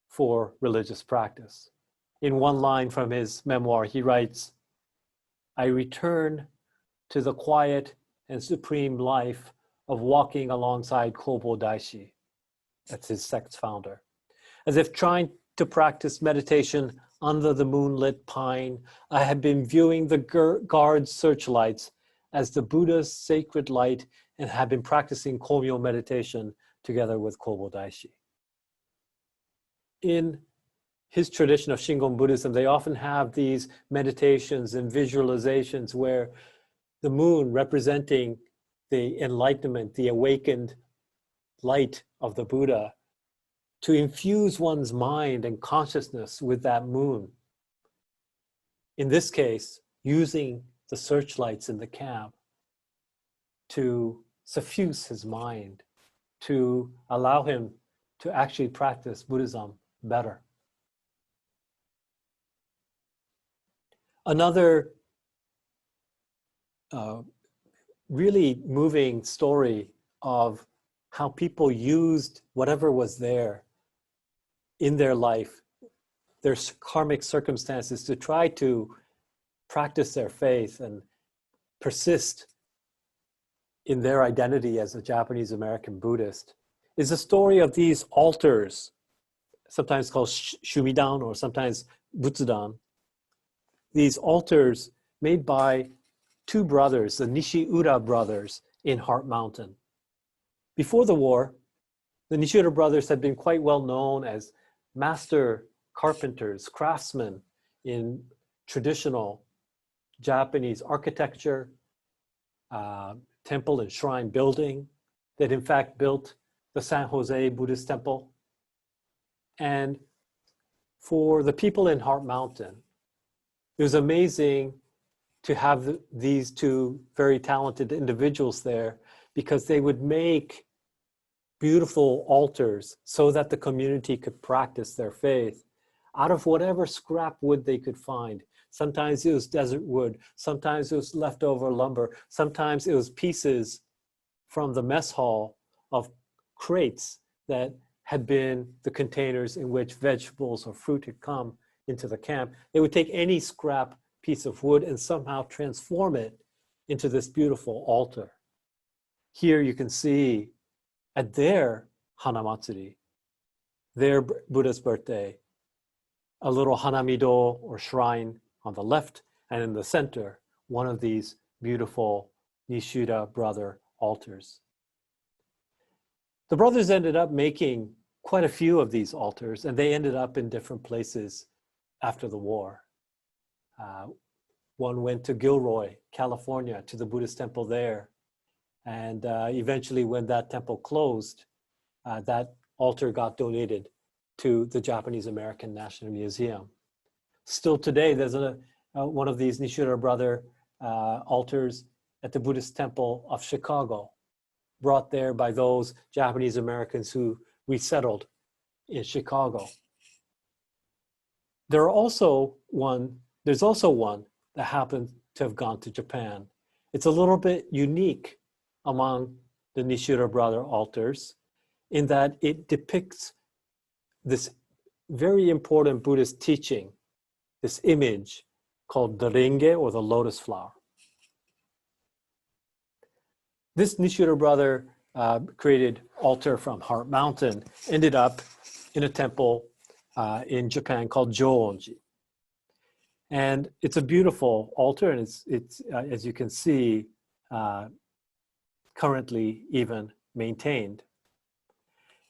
for religious practice. In one line from his memoir, he writes, "I return to the quiet and supreme life of walking alongside Kobo Daishi," that's his sect's founder, "as if trying to practice meditation under the moonlit pine. I have been viewing the guards' searchlights as the Buddha's sacred light and have been practicing Komyo meditation together with Kobo Daishi." In his tradition of Shingon Buddhism, they often have these meditations and visualizations where the moon representing the enlightenment, the awakened light of the Buddha, to infuse one's mind and consciousness with that moon. In this case, using the searchlights in the camp to suffuse his mind, to allow him to actually practice Buddhism better. Another really moving story of how people used whatever was there in their life, their karmic circumstances, to try to practice their faith and persist in their identity as a Japanese American Buddhist, is the story of these altars, sometimes called shumidan or sometimes butsudan. These altars made by two brothers, the Nishiura brothers in Heart Mountain. Before the war, the Nishiura brothers had been quite well known as master carpenters, craftsmen in traditional Japanese architecture, temple and shrine building. They'd in fact built the San Jose Buddhist Temple. And for the people in Heart Mountain, it was amazing to have these two very talented individuals there, because they would make beautiful altars so that the community could practice their faith out of whatever scrap wood they could find. Sometimes it was desert wood, sometimes it was leftover lumber, sometimes it was pieces from the mess hall of crates that had been the containers in which vegetables or fruit had come into the camp. They would take any scrap piece of wood and somehow transform it into this beautiful altar. Here you can see at their Hanamatsuri, their Buddha's birthday, a little hanamido or shrine on the left, and in the center, one of these beautiful Nishiura brother altars. The brothers ended up making quite a few of these altars, and they ended up in different places after the war. One went to Gilroy, California, to the Buddhist temple there. And eventually when that temple closed, that altar got donated to the Japanese American National Museum. Still today, there's one of these Nishiura brother altars at the Buddhist temple of Chicago, brought there by those Japanese Americans who resettled in Chicago. There's also one that happened to have gone to Japan. It's a little bit unique among the Nishiura brother altars in that it depicts this very important Buddhist teaching, this image called the Renge, or the lotus flower. This Nishiro brother created altar from Heart Mountain, ended up in a temple in Japan called Joonji. And it's a beautiful altar, and it's as you can see, currently even maintained.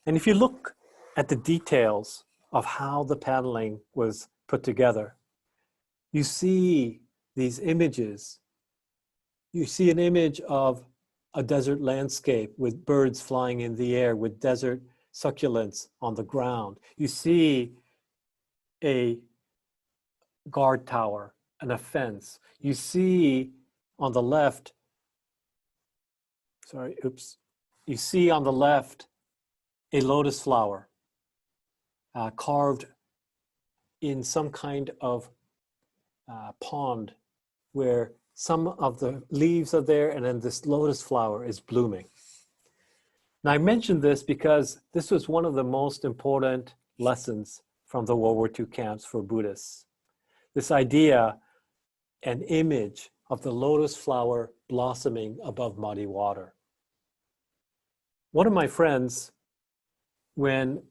And if you look at the details of how the paneling was put together, you see these images. You see an image of a desert landscape with birds flying in the air, with desert succulents on the ground. You see a guard tower and a fence. You see on the left, you see on the left a lotus flower carved in some kind of pond where some of the leaves are there, and then this lotus flower is blooming. Now, I mentioned this because this was one of the most important lessons from the World War II camps for Buddhists. This idea, an image of the lotus flower blossoming above muddy water. One of my friends, when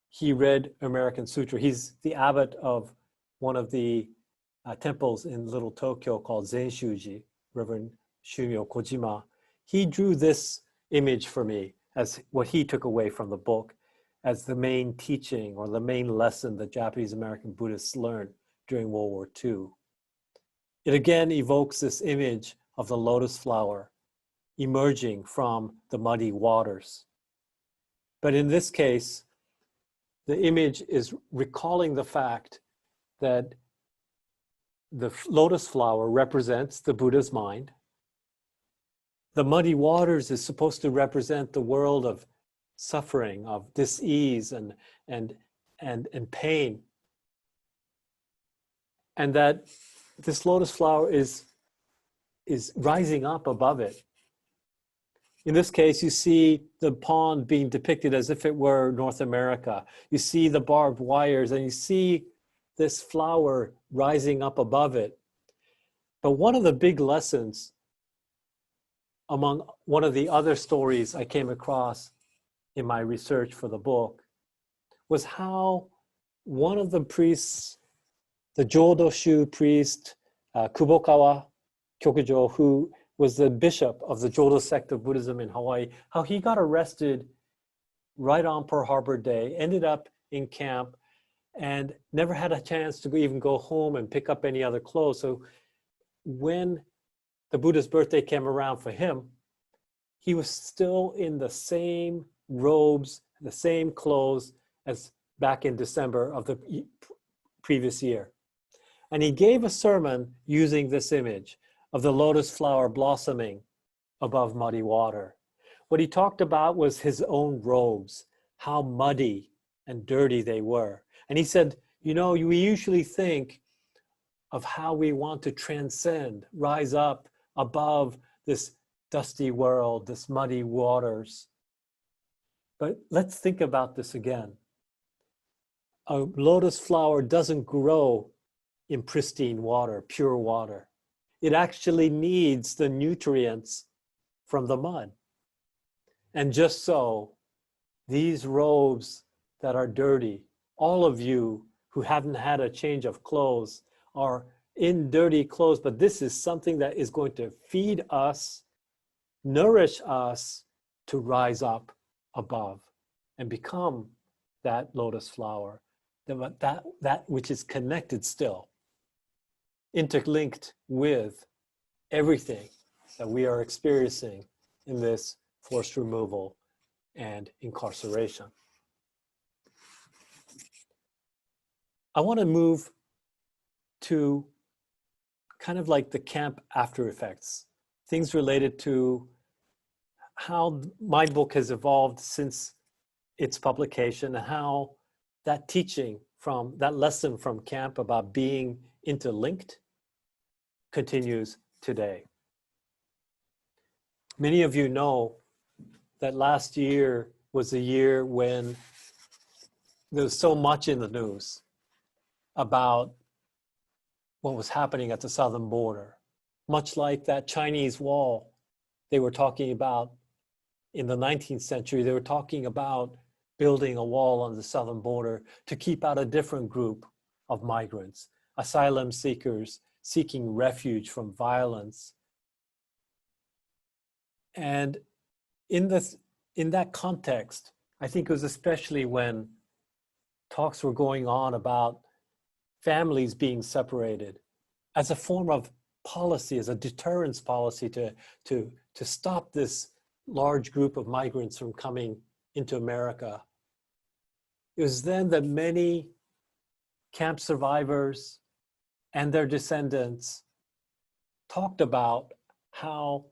he read American Sutra, he's the abbot of one of the temples in Little Tokyo called Zenshuji, Reverend Shumyo Kojima. He drew this image for me as what he took away from the book as the main teaching or the main lesson that Japanese American Buddhists learned during World War II. It again evokes this image of the lotus flower emerging from the muddy waters. But in this case, the image is recalling the fact that the lotus flower represents the Buddha's mind. The muddy waters is supposed to represent the world of suffering, of dis-ease and pain. And that this lotus flower is rising up above it. In this case, you see the pond being depicted as if it were North America. You see the barbed wires, and you see this flower rising up above it. But one of the big lessons among one of the other stories I came across in my research for the book was how one of the priests, the Jodoshu priest, Kubokawa Kyokujo, who was the bishop of the Jodo sect of Buddhism in Hawaii, how he got arrested right on Pearl Harbor Day, ended up in camp, and never had a chance to even go home and pick up any other clothes. So when the Buddha's birthday came around for him, he was still in the same robes, the same clothes as back in December of the previous year. And he gave a sermon using this image of the lotus flower blossoming above muddy water. What he talked about was his own robes, how muddy and dirty they were. And he said, you know, we usually think of how we want to transcend, rise up above this dusty world, this muddy waters. But let's think about this again. A lotus flower doesn't grow in pristine water, pure water. It actually needs the nutrients from the mud. And just so, these robes that are dirty, all of you who haven't had a change of clothes are in dirty clothes, but this is something that is going to feed us, nourish us to rise up above and become that lotus flower, that which is connected still, interlinked with everything that we are experiencing in this forced removal and incarceration. I want to move to kind of like the camp after effects, things related to how my book has evolved since its publication and how that teaching from that lesson from camp about being interlinked continues today. Many of you know that last year was the year when There's so much in the news about what was happening at the southern border, much like that Chinese wall they were talking about in the 19th century. They were talking about building a wall on the southern border to keep out a different group of migrants, asylum seekers seeking refuge from violence. And in that context, I think it was especially when talks were going on about families being separated as a form of policy, as a deterrence policy to stop this large group of migrants from coming into America. It was then that many camp survivors and their descendants talked about how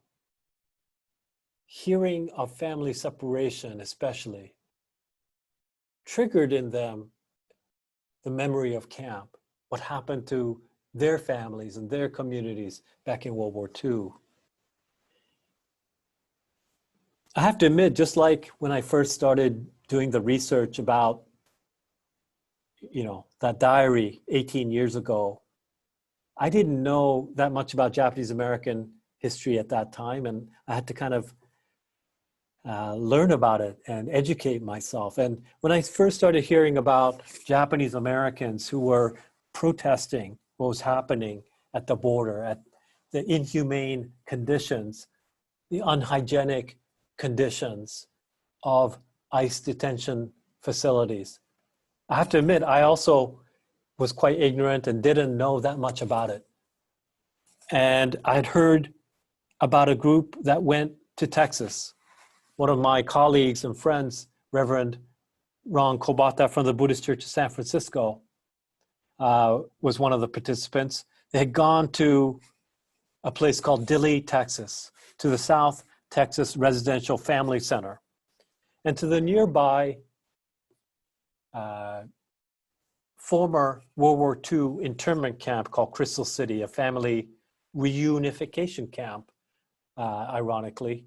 hearing of family separation especially triggered in them the memory of camp, what happened to their families and their communities back in World War II. I have to admit, just like when I first started doing the research about, that diary 18 years ago, I didn't know that much about Japanese American history at that time, and I had to kind of learn about it and educate myself. And when I first started hearing about Japanese Americans who were protesting what was happening at the border, at the inhumane conditions, the unhygienic conditions of ICE detention facilities, I have to admit, I also was quite ignorant and didn't know that much about it. And I had heard about a group that went to Texas. One of my colleagues and friends, Reverend Ron Kobata from the Buddhist Church of San Francisco, was one of the participants. They had gone to a place called Dilley, Texas, to the South Texas Residential Family Center, and to the nearby former World War II internment camp called Crystal City, a family reunification camp, ironically.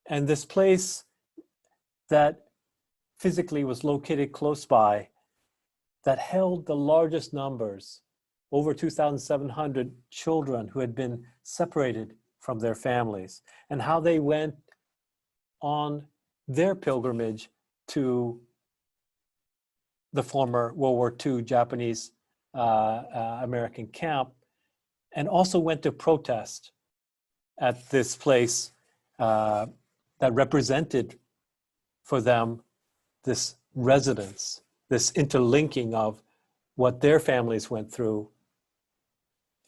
And this place that physically was located close by, that held the largest numbers, over 2,700 children who had been separated from their families, and how they went on their pilgrimage to the former World War II Japanese American camp, and also went to protest at this place that represented for them this residence, this interlinking of what their families went through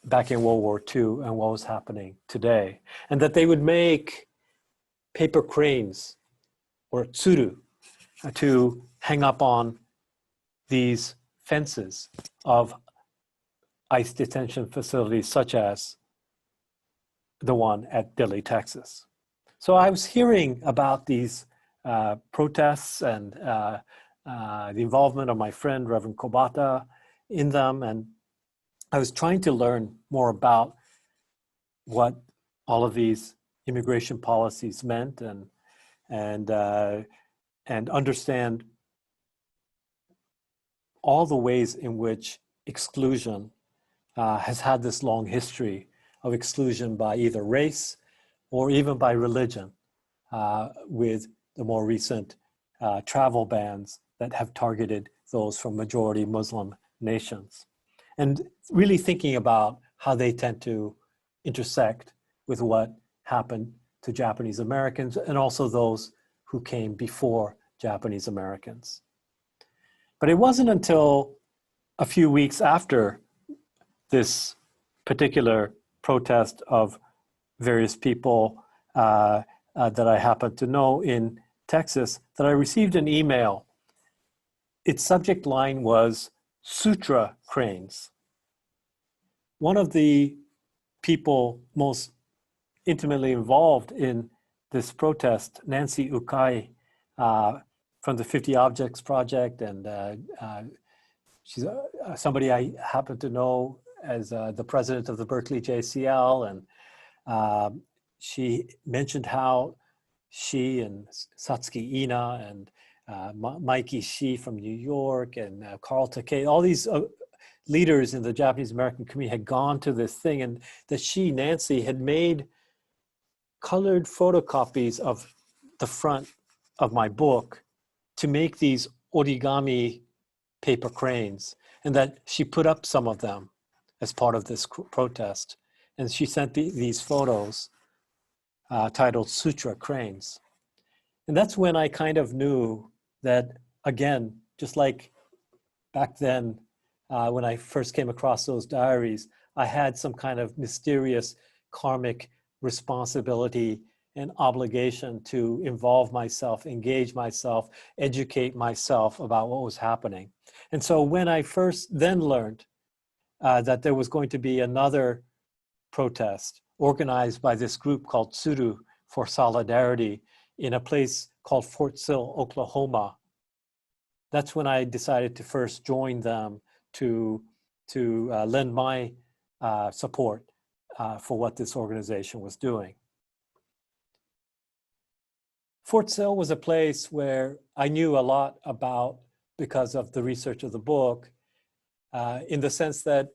back in World War II and what was happening today. And that they would make paper cranes or tsuru to hang up on these fences of ICE detention facilities such as the one at Dilley, Texas. So I was hearing about these protests and the involvement of my friend, Reverend Kobata, in them. And I was trying to learn more about what all of these immigration policies meant and understand all the ways in which exclusion has had this long history of exclusion by either race or even by religion, with the more recent travel bans that have targeted those from majority Muslim nations. And really thinking about how they tend to intersect with what happened to Japanese Americans and also those who came before Japanese Americans. But it wasn't until a few weeks after this particular protest of various people that I happened to know in Texas that I received an email. Its subject line was Sutra cranes. One of the people most intimately involved in this protest, Nancy Ukai, from the 50 Objects Project, and she's somebody I happen to know as the president of the Berkeley JCL, and she mentioned how she and Satsuki Ina and Mikey Shee from New York and Carl Takei, all these leaders in the Japanese American community had gone to this thing, and that Nancy, had made colored photocopies of the front of my book to make these origami paper cranes, and that she put up some of them as part of this protest. And she sent these photos titled Sutra Cranes. And that's when I kind of knew that, again, just like back then, when I first came across those diaries, I had some kind of mysterious karmic responsibility and obligation to involve myself, engage myself, educate myself about what was happening. And so when I first then learned that there was going to be another protest organized by this group called Tsuru for Solidarity in a place called Fort Sill, Oklahoma, that's when I decided to first join them to lend my support for what this organization was doing. Fort Sill was a place where I knew a lot about because of the research of the book, in the sense that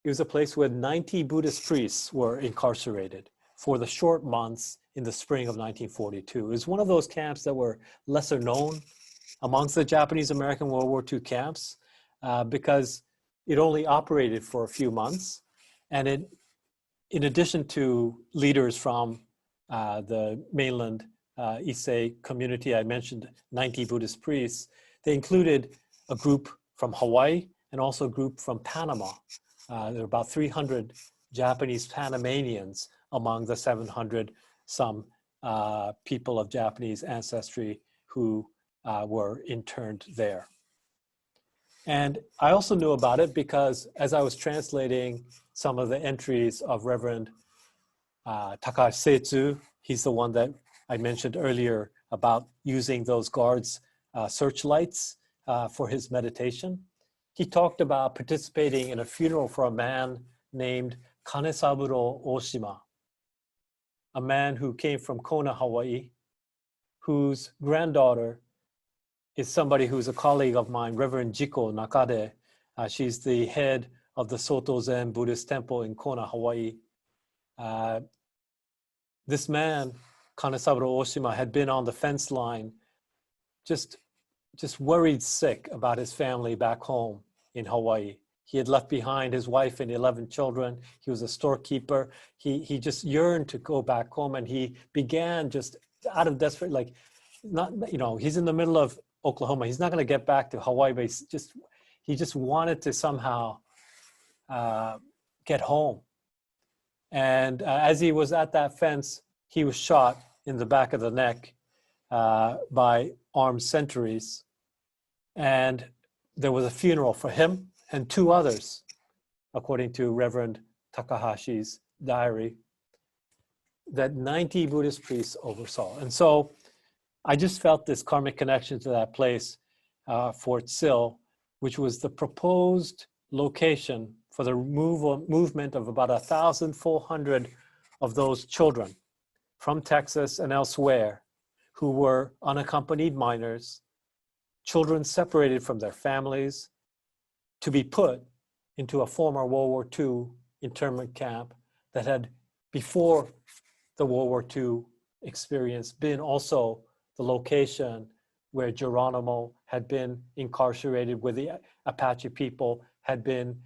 it was a place where 90 Buddhist priests were incarcerated for the short months in the spring of 1942. It was one of those camps that were lesser known amongst the Japanese American World War II camps because it only operated for a few months. And in addition to leaders from the mainland Issei community, I mentioned 90 Buddhist priests, they included a group from Hawaii and also a group from Panama. There were about 300 Japanese Panamanians among the 700 some people of Japanese ancestry who were interned there. And I also knew about it because as I was translating some of the entries of Reverend Takahashi Seitsu, he's the one that I mentioned earlier about using those guards' searchlights for his meditation. He talked about participating in a funeral for a man named Kanesaburo Oshima, a man who came from Kona, Hawaii, whose granddaughter is somebody who's a colleague of mine, Reverend Jiko Nakade. She's the head of the Soto Zen Buddhist temple in Kona, Hawaii. This man, Kanesaburo Oshima, had been on the fence line, just worried sick about his family back home in Hawaii. He had left behind his wife and 11 children. He was a storekeeper. He just yearned to go back home, and he began just out of desperate, like, not, you know, he's in the middle of Oklahoma. He's not going to get back to Hawaii, but he just wanted to somehow get home. And as he was at that fence, he was shot in the back of the neck by armed sentries. And there was a funeral for him and two others, according to Reverend Takahashi's diary, that 90 Buddhist priests oversaw. And so I just felt this karmic connection to that place, Fort Sill, which was the proposed location for the movement of about 1,400 of those children from Texas and elsewhere who were unaccompanied minors, children separated from their families, to be put into a former World War II internment camp that had, before the World War II experience, been also the location where Geronimo had been incarcerated, where the Apache people had been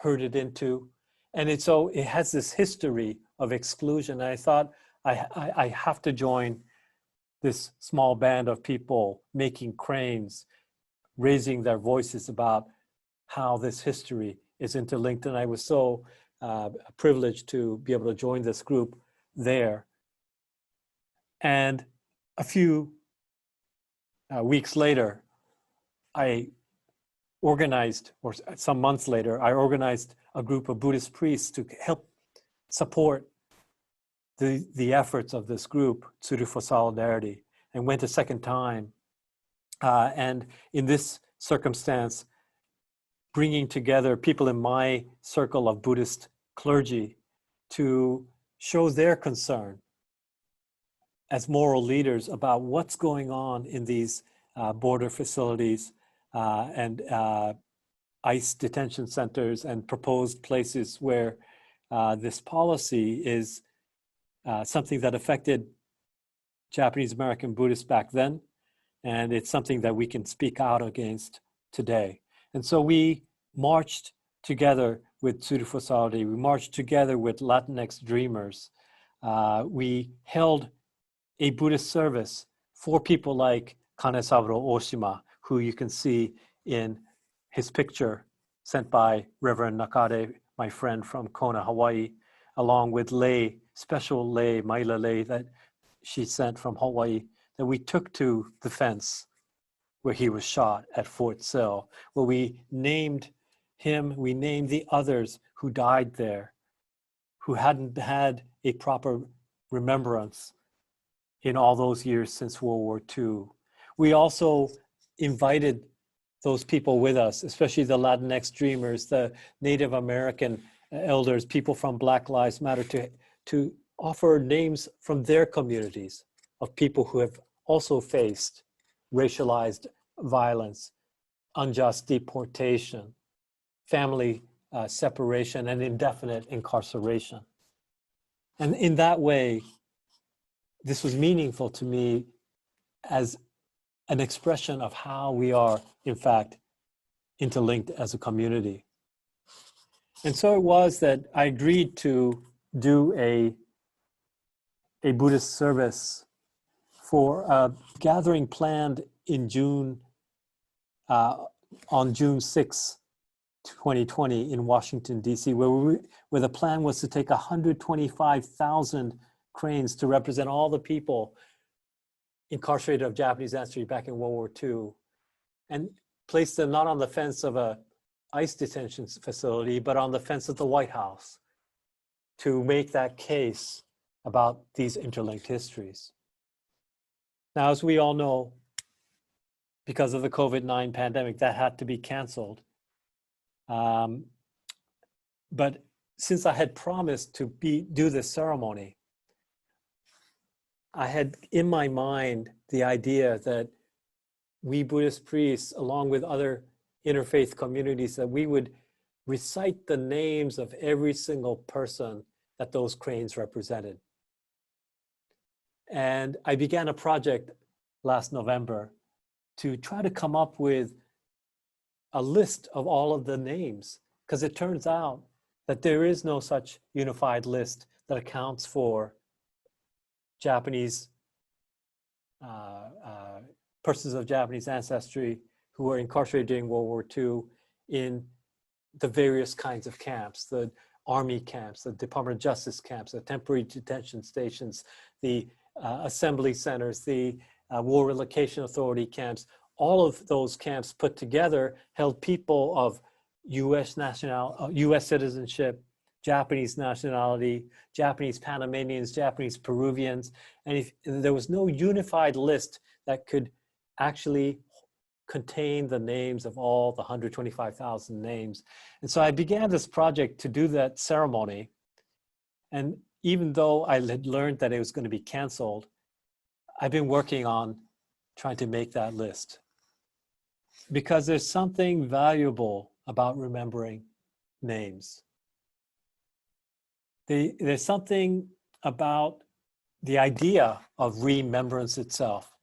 herded into. And so it has this history of exclusion. And I thought, I have to join this small band of people making cranes, raising their voices about how this history is interlinked. And I was so privileged to be able to join this group there. And a few weeks later, I organized, or some months later, I organized a group of Buddhist priests to help support the efforts of this group, Tsuru for Solidarity, and went a second time. And in this circumstance, bringing together people in my circle of Buddhist clergy to show their concern as moral leaders about what's going on in these border facilities and ICE detention centers and proposed places where this policy is something that affected Japanese American Buddhists back then, and it's something that we can speak out against today. And so we marched together with Tsuru for Solidarity. We marched together with Latinx Dreamers. We held a Buddhist service for people like Kanesaburo Oshima, who you can see in his picture sent by Reverend Nakade, my friend from Kona, Hawaii, along with lay, special lay, Maila lay that she sent from Hawaii, that we took to the fence where he was shot at Fort Sill, where we named him, we named the others who died there, who hadn't had a proper remembrance in all those years since World War II. We also invited those people with us, especially the Latinx Dreamers, the Native American elders, people from Black Lives Matter, to offer names from their communities of people who have also faced racialized violence, unjust deportation, family separation, and indefinite incarceration. And in that way, this was meaningful to me as an expression of how we are, in fact, interlinked as a community. And so it was that I agreed to do a Buddhist service for a gathering planned in June, on June 6, 2020 in Washington, D.C., where the plan was to take 125,000 cranes to represent all the people incarcerated of Japanese ancestry back in World War II, and place them not on the fence of a ICE detention facility, but on the fence of the White House to make that case about these interlinked histories. Now, as we all know, because of the COVID-19 pandemic, that had to be canceled. But since I had promised to do this ceremony, I had in my mind the idea that we Buddhist priests, along with other interfaith communities, that we would recite the names of every single person that those cranes represented. And I began a project last November to try to come up with a list of all of the names, because it turns out that there is no such unified list that accounts for Japanese persons of Japanese ancestry who were incarcerated during World War II in the various kinds of camps, the army camps, the Department of Justice camps, the temporary detention stations, the assembly centers, the War Relocation Authority camps. All of those camps put together held people of U.S. citizenship, Japanese nationality, Japanese Panamanians, Japanese Peruvians, and there was no unified list that could actually contain the names of all the 125,000 names. And so I began this project to do that ceremony. And even though I had learned that it was going to be canceled, I've been working on trying to make that list. Because there's something valuable about remembering names. There's something about the idea of remembrance itself.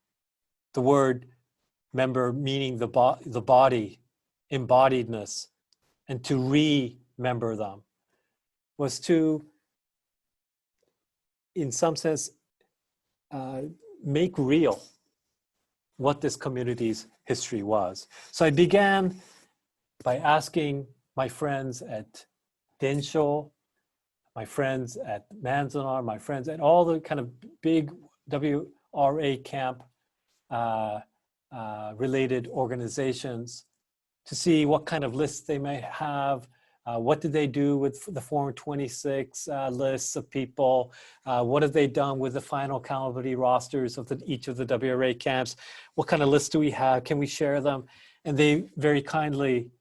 The word member meaning the body, embodiedness, and to remember them was to, in some sense, make real what this community's history was. So I began by asking my friends at Densho, my friends at Manzanar, my friends at all the kind of big WRA camp related organizations to see what kind of lists they may have. What did they do with the Form 26 lists of people? What have they done with the final accountability rosters of each of the WRA camps? What kind of lists do we have? Can we share them? And they very kindly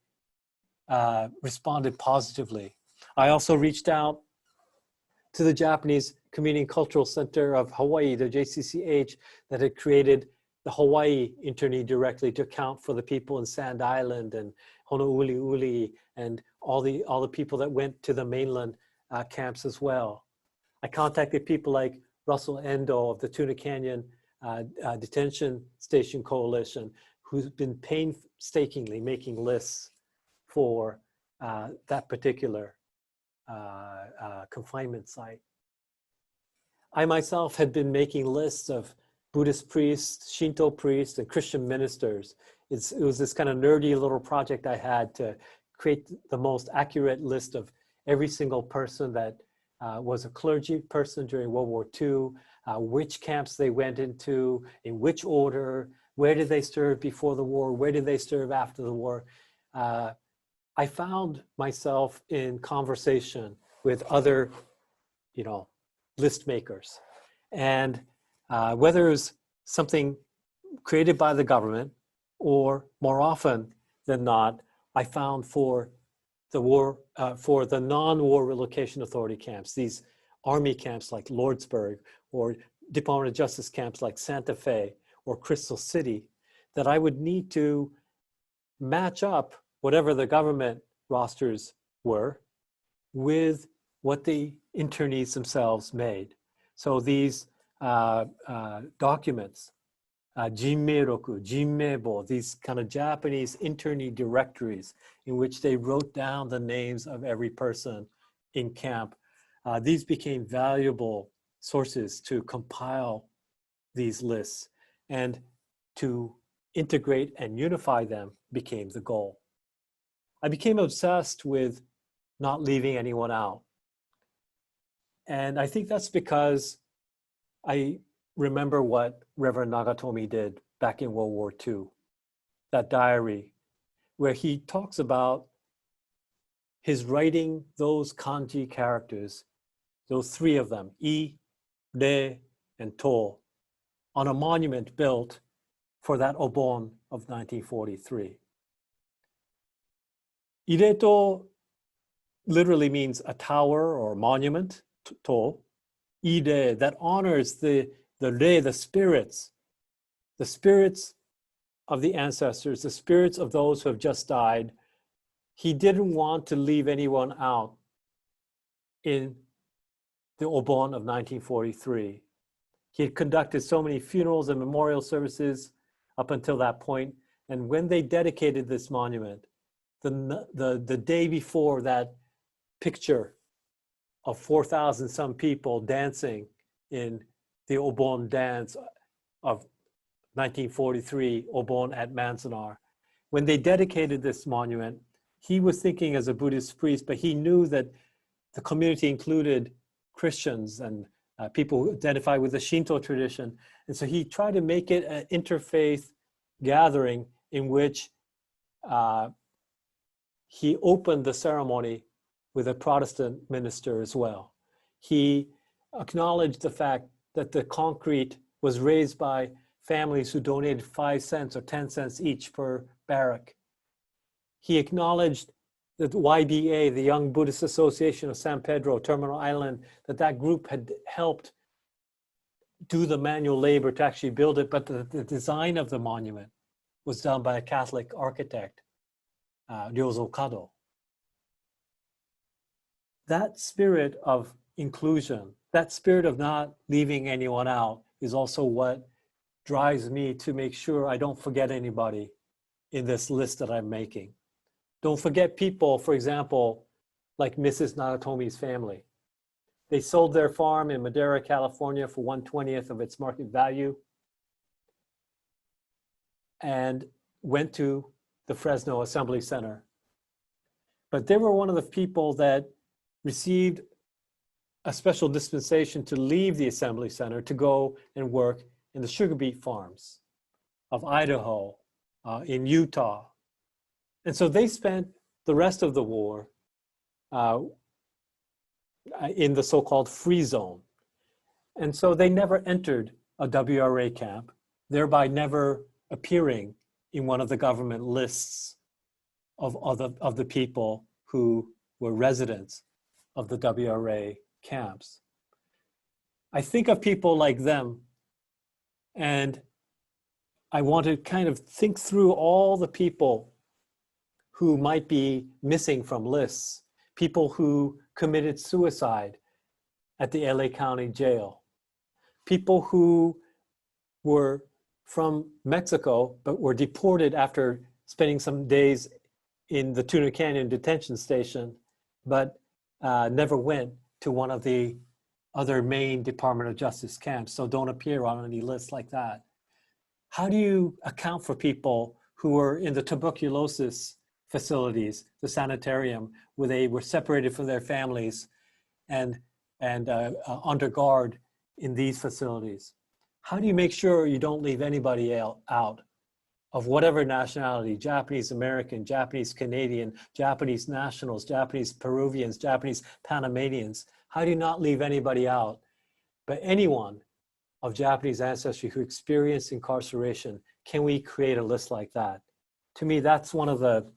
responded positively. I also reached out to the Japanese Community and Cultural Center of Hawaii, the JCCH, that had created the Hawaii internee directly to account for the people in Sand Island and Honouliuli and all the people that went to the mainland camps as well. I contacted people like Russell Endo of the Tuna Canyon Detention Station Coalition, who's been painstakingly making lists for that particular confinement site. I myself had been making lists of Buddhist priests, Shinto priests, and Christian ministers. It was this kind of nerdy little project I had to create the most accurate list of every single person that was a clergy person during World War II, which camps they went into, in which order, where did they serve before the war, where did they serve after the war. I found myself in conversation with other, list makers. And whether it was something created by the government or more often than not, I found for the non-war relocation authority camps, these army camps like Lordsburg or Department of Justice camps like Santa Fe or Crystal City, that I would need to match up whatever the government rosters were with what the internees themselves made. So these documents, Jinmeiroku, Jinmeibo, these kind of Japanese internee directories in which they wrote down the names of every person in camp. These became valuable sources to compile these lists, and to integrate and unify them became the goal. I became obsessed with not leaving anyone out. And I think that's because I remember what Reverend Nagatomi did back in World War II, that diary, where he talks about his writing those kanji characters, those three of them, I, Re, and To, on a monument built for that Obon of 1943. Ireto literally means a tower or monument, To. Ire, that honors the Re, the spirits of the ancestors, the spirits of those who have just died. He didn't want to leave anyone out in the Obon of 1943. He had conducted so many funerals and memorial services up until that point. And when they dedicated this monument, the day before that picture of 4,000 some people dancing in the Obon dance of 1943, Obon at Manzanar, when they dedicated this monument, he was thinking as a Buddhist priest, but he knew that the community included Christians and people who identify with the Shinto tradition. And so he tried to make it an interfaith gathering in which he opened the ceremony with a Protestant minister as well. He acknowledged the fact that the concrete was raised by families who donated 5 cents or 10 cents each per barrack. He acknowledged that YBA, the Young Buddhist Association of San Pedro, Terminal Island, that group had helped do the manual labor to actually build it, but the design of the monument was done by a Catholic architect, Ryozo Kado. That spirit of inclusion, that spirit of not leaving anyone out, is also what drives me to make sure I don't forget anybody in this list that I'm making. Don't forget people, for example, like Mrs. Nagatomi's family. They sold their farm in Madera, California for 1/20th of its market value and went to the Fresno Assembly Center. But they were one of the people that received a special dispensation to leave the Assembly Center to go and work in the sugar beet farms of Idaho, in Utah. And so they spent the rest of the war in the so-called free zone. And so they never entered a WRA camp, thereby never appearing in one of the government lists of the people who were residents of the WRA camps. I think of people like them, and I want to kind of think through all the people who might be missing from lists, people who committed suicide at the LA County Jail, people who were from Mexico but were deported after spending some days in the Tuna Canyon detention station, but never went to one of the other main Department of Justice camps, so don't appear on any lists like that. How do you account for people who were in the tuberculosis facilities, the sanitarium, where they were separated from their families and under guard in these facilities? How do you make sure you don't leave anybody out of whatever nationality, Japanese American, Japanese Canadian, Japanese nationals, Japanese Peruvians, Japanese Panamanians? How do you not leave anybody out? But anyone of Japanese ancestry who experienced incarceration, can we create a list like that? To me, that's one of the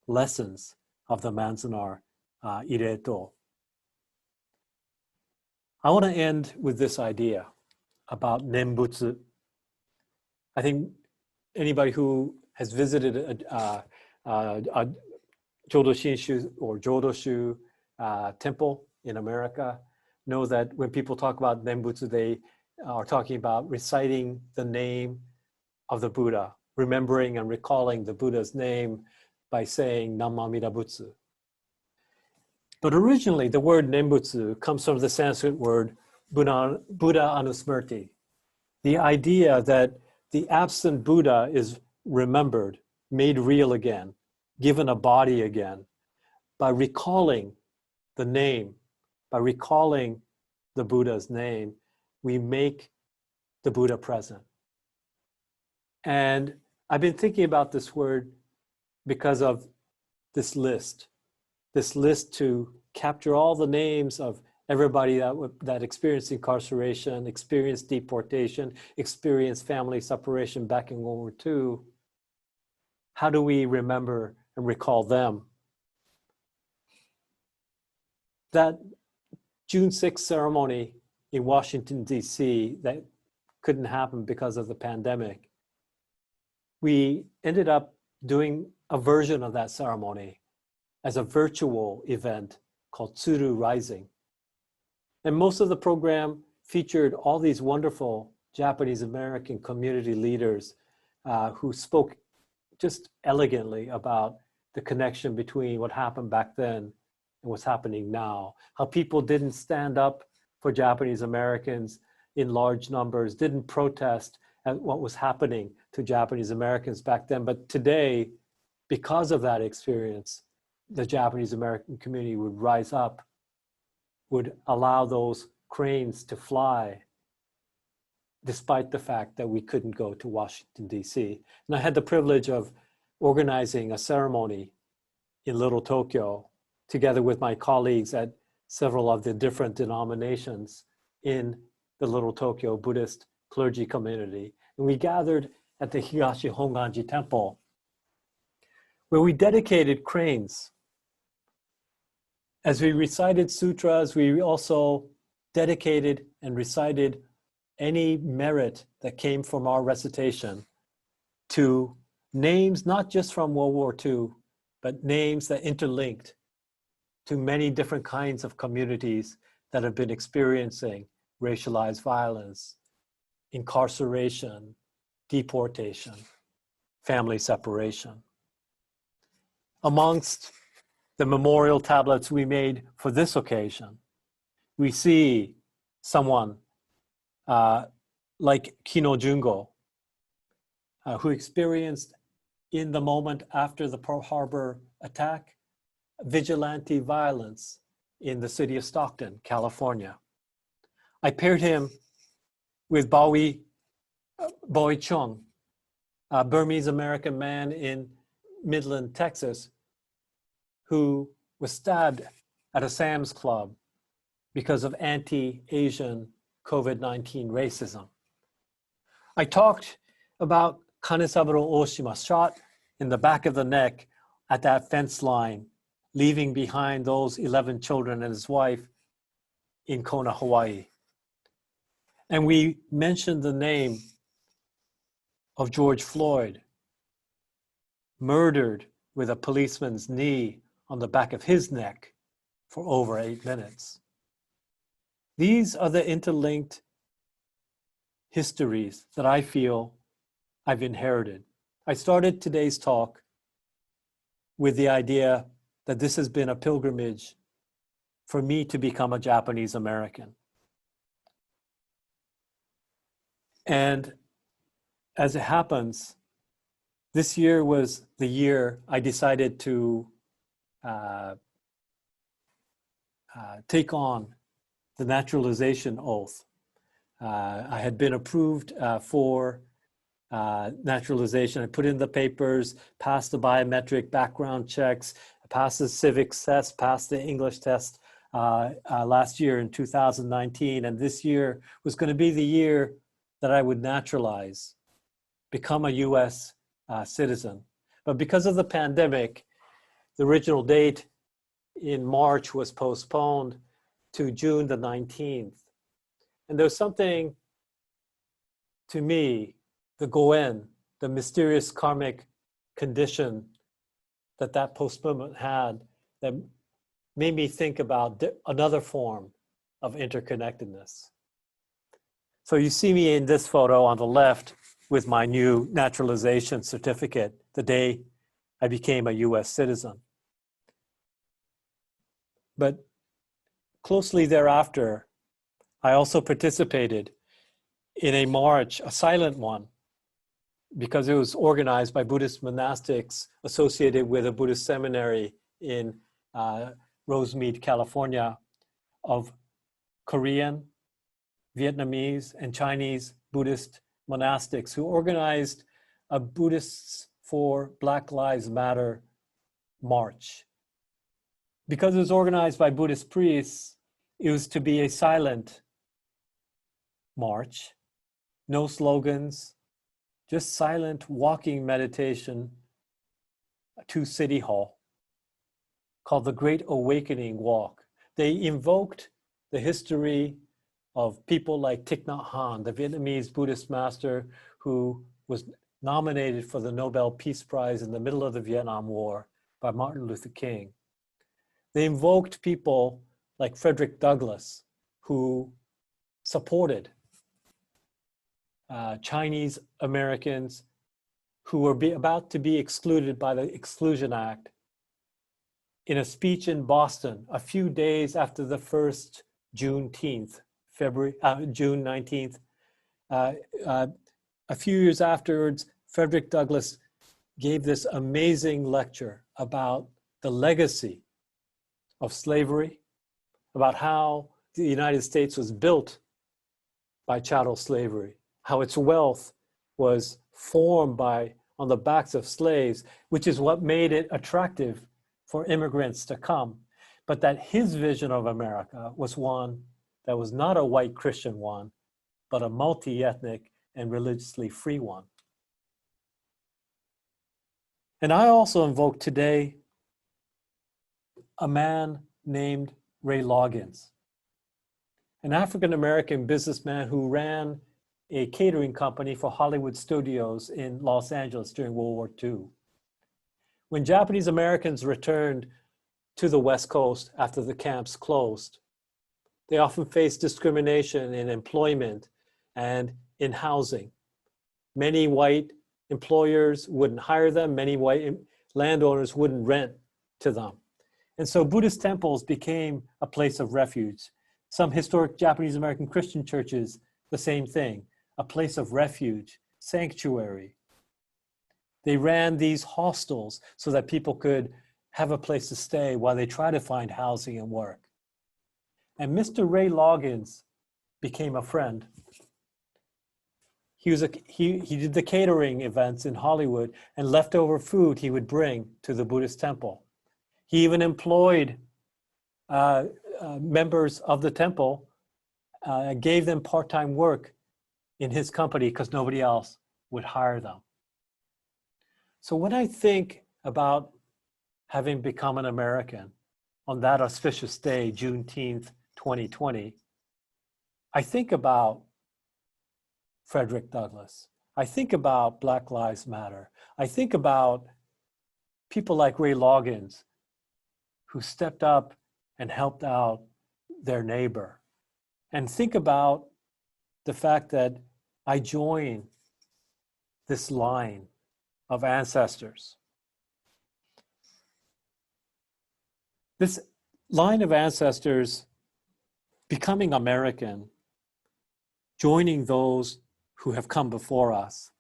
lessons of the Manzanar Ireto. I want to end with this idea about Nembutsu. I think anybody who has visited a Jodo Shinshu or Jodoshu temple in America know that when people talk about Nembutsu, they are talking about reciting the name of the Buddha, remembering and recalling the Buddha's name by saying Nam Amida Butsu. But originally, the word Nembutsu comes from the Sanskrit word Buddha Anusmrti, the idea that the absent Buddha is remembered, made real again, given a body again, by recalling the name, by recalling the Buddha's name, we make the Buddha present. And I've been thinking about this word because of this list to capture all the names of everybody that experienced incarceration, experienced deportation, experienced family separation back in World War II. How do we remember and recall them? That June 6th ceremony in Washington, D.C. that couldn't happen because of the pandemic, we ended up doing a version of that ceremony as a virtual event called Tsuru Rising. And most of the program featured all these wonderful Japanese American community leaders who spoke just elegantly about the connection between what happened back then and what's happening now. How people didn't stand up for Japanese Americans in large numbers, didn't protest at what was happening to Japanese Americans back then. But today, because of that experience, the Japanese American community would rise up, would allow those cranes to fly, despite the fact that we couldn't go to Washington, D.C. And I had the privilege of organizing a ceremony in Little Tokyo, together with my colleagues at several of the different denominations in the Little Tokyo Buddhist clergy community. And we gathered at the Higashi Honganji Temple, where we dedicated cranes. As we recited sutras, we also dedicated and recited any merit that came from our recitation to names not just from World War II, but names that interlinked to many different kinds of communities that have been experiencing racialized violence, incarceration, deportation, family separation. Amongst the memorial tablets we made for this occasion, we see someone like Kino Jungo, who experienced in the moment after the Pearl Harbor attack, vigilante violence in the city of Stockton, California. I paired him with Bowie Chung, a Burmese American man in Midland, Texas, who was stabbed at a Sam's Club because of anti-Asian COVID-19 racism. I talked about Kanesaburo Oshima, shot in the back of the neck at that fence line, leaving behind those 11 children and his wife in Kona, Hawaii. and we mention the name of George Floyd, murdered with a policeman's knee on the back of his neck for over 8 minutes. These are the interlinked histories that I feel I've inherited. I started today's talk with the idea that this has been a pilgrimage for me to become a Japanese American. And as it happens, this year was the year I decided to take on the naturalization oath. I had been approved for naturalization. I put in the papers, passed the biometric background checks, passed the civics test, passed the English test last year in 2019. And this year was going to be the year that I would naturalize, become a US citizen. But because of the pandemic, the original date in March was postponed to June the 19th. And there's something to me, the Goen, the mysterious karmic condition that postponement had, that made me think about another form of interconnectedness. So you see me in this photo on the left with my new naturalization certificate the day I became a US citizen. But closely thereafter, I also participated in a march, a silent one, because it was organized by Buddhist monastics associated with a Buddhist seminary in Rosemead, California, of Korean, Vietnamese, and Chinese Buddhist monastics who organized a Buddhists for Black Lives Matter march. Because it was organized by Buddhist priests, it was to be a silent march, no slogans, just silent walking meditation to City Hall, called the Great Awakening Walk. They invoked the history of people like Thich Nhat Hanh, the Vietnamese Buddhist master who was nominated for the Nobel Peace Prize in the middle of the Vietnam War by Martin Luther King. They invoked people like Frederick Douglass, who supported Chinese Americans who were about to be excluded by the Exclusion Act in a speech in Boston a few days after the first Juneteenth, June 19th. A few years afterwards, Frederick Douglass gave this amazing lecture about the legacy of slavery, about how the United States was built by chattel slavery, how its wealth was formed on the backs of slaves, which is what made it attractive for immigrants to come. But that his vision of America was one that was not a white Christian one, but a multi-ethnic and religiously free one. And I also invoke today a man named Ray Loggins, an African-American businessman who ran a catering company for Hollywood studios in Los Angeles during World War II. When Japanese Americans returned to the West Coast after the camps closed, they often faced discrimination in employment and in housing. Many white employers wouldn't hire them, many white landowners wouldn't rent to them. And so Buddhist temples became a place of refuge. Some historic Japanese American Christian churches, the same thing, a place of refuge, sanctuary. They ran these hostels so that people could have a place to stay while they try to find housing and work. And Mr. Ray Loggins became a friend. He did the catering events in Hollywood, and leftover food he would bring to the Buddhist temple. He even employed members of the temple, gave them part-time work in his company because nobody else would hire them. So when I think about having become an American on that auspicious day, Juneteenth, 2020, I think about Frederick Douglass. I think about Black Lives Matter. I think about people like Ray Loggins, who stepped up and helped out their neighbor. And think about the fact that I join this line of ancestors. This line of ancestors becoming American, joining those who have come before us,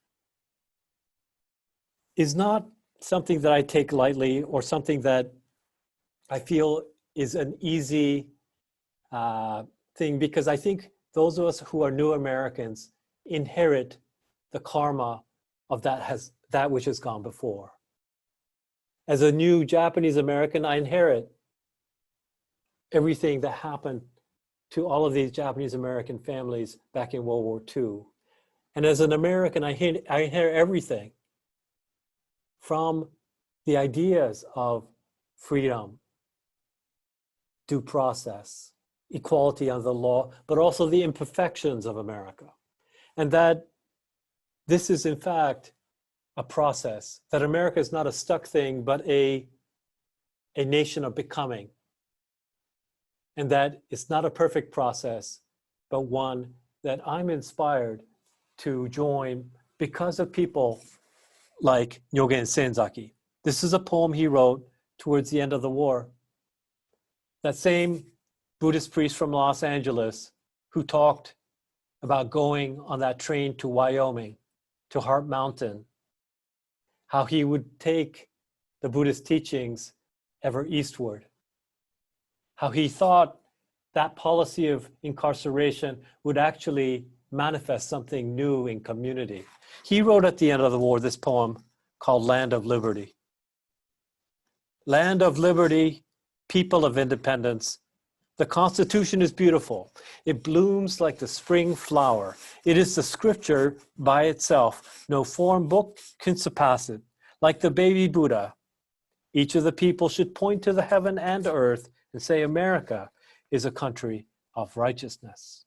is not something that I take lightly or something that I feel is an easy thing, because I think those of us who are new Americans inherit the karma of that which has gone before. As a new Japanese American, I inherit everything that happened to all of these Japanese American families back in World War II. And as an American, I inherit everything from the ideas of freedom, due process, equality under the law, but also the imperfections of America. And that this is in fact a process, that America is not a stuck thing, but a nation of becoming. And that it's not a perfect process, but one that I'm inspired to join because of people like Nyogen Senzaki. This is a poem he wrote towards the end of the war. That same Buddhist priest from Los Angeles who talked about going on that train to Wyoming, to Heart Mountain, how he would take the Buddhist teachings ever eastward, how he thought that policy of incarceration would actually manifest something new in community. He wrote at the end of the war this poem called Land of Liberty. Land of liberty, people of independence. The Constitution is beautiful. It blooms like the spring flower. It is the scripture by itself. No form book can surpass it. Like the baby Buddha, each of the people should point to the heaven and earth and say, America is a country of righteousness.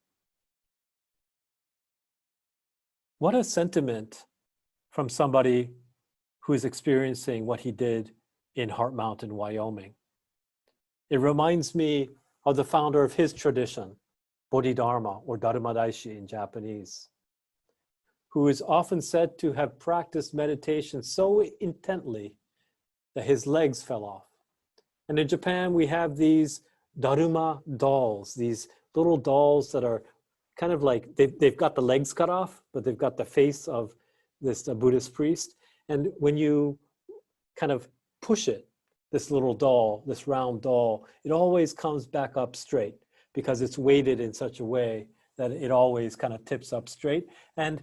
What a sentiment from somebody who is experiencing what he did in Heart Mountain, Wyoming. It reminds me of the founder of his tradition, Bodhidharma, or Dharma Daishi in Japanese, who is often said to have practiced meditation so intently that his legs fell off. And in Japan, we have these Dharma dolls, these little dolls that are kind of like, they've got the legs cut off, but they've got the face of this Buddhist priest. And when you kind of push it, this little doll, this round doll, it always comes back up straight because it's weighted in such a way that it always kind of tips up straight. And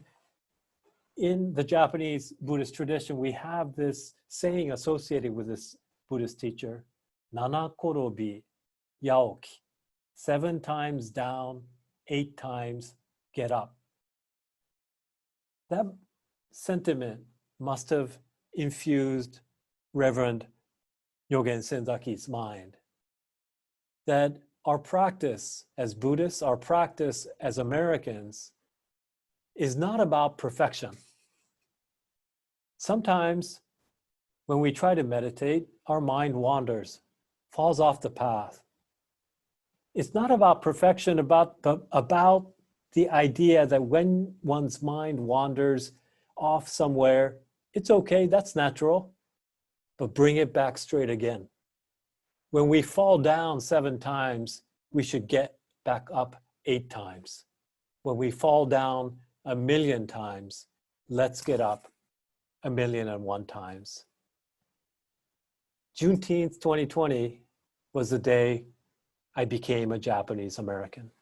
in the Japanese Buddhist tradition, we have this saying associated with this Buddhist teacher, Nana korobi yaoki, 7 times down, 8 times get up. That sentiment must have infused Reverend Nyogen Senzaki's mind, that our practice as Buddhists, our practice as Americans, is not about perfection. Sometimes when we try to meditate, our mind wanders, falls off the path. It's not about perfection, but about the idea that when one's mind wanders off somewhere, it's okay, that's natural, but bring it back straight again. When we fall down 7 times, we should get back up 8 times. When we fall down 1,000,000 times, let's get up 1,000,001 times. Juneteenth 2020 was the day I became a Japanese American.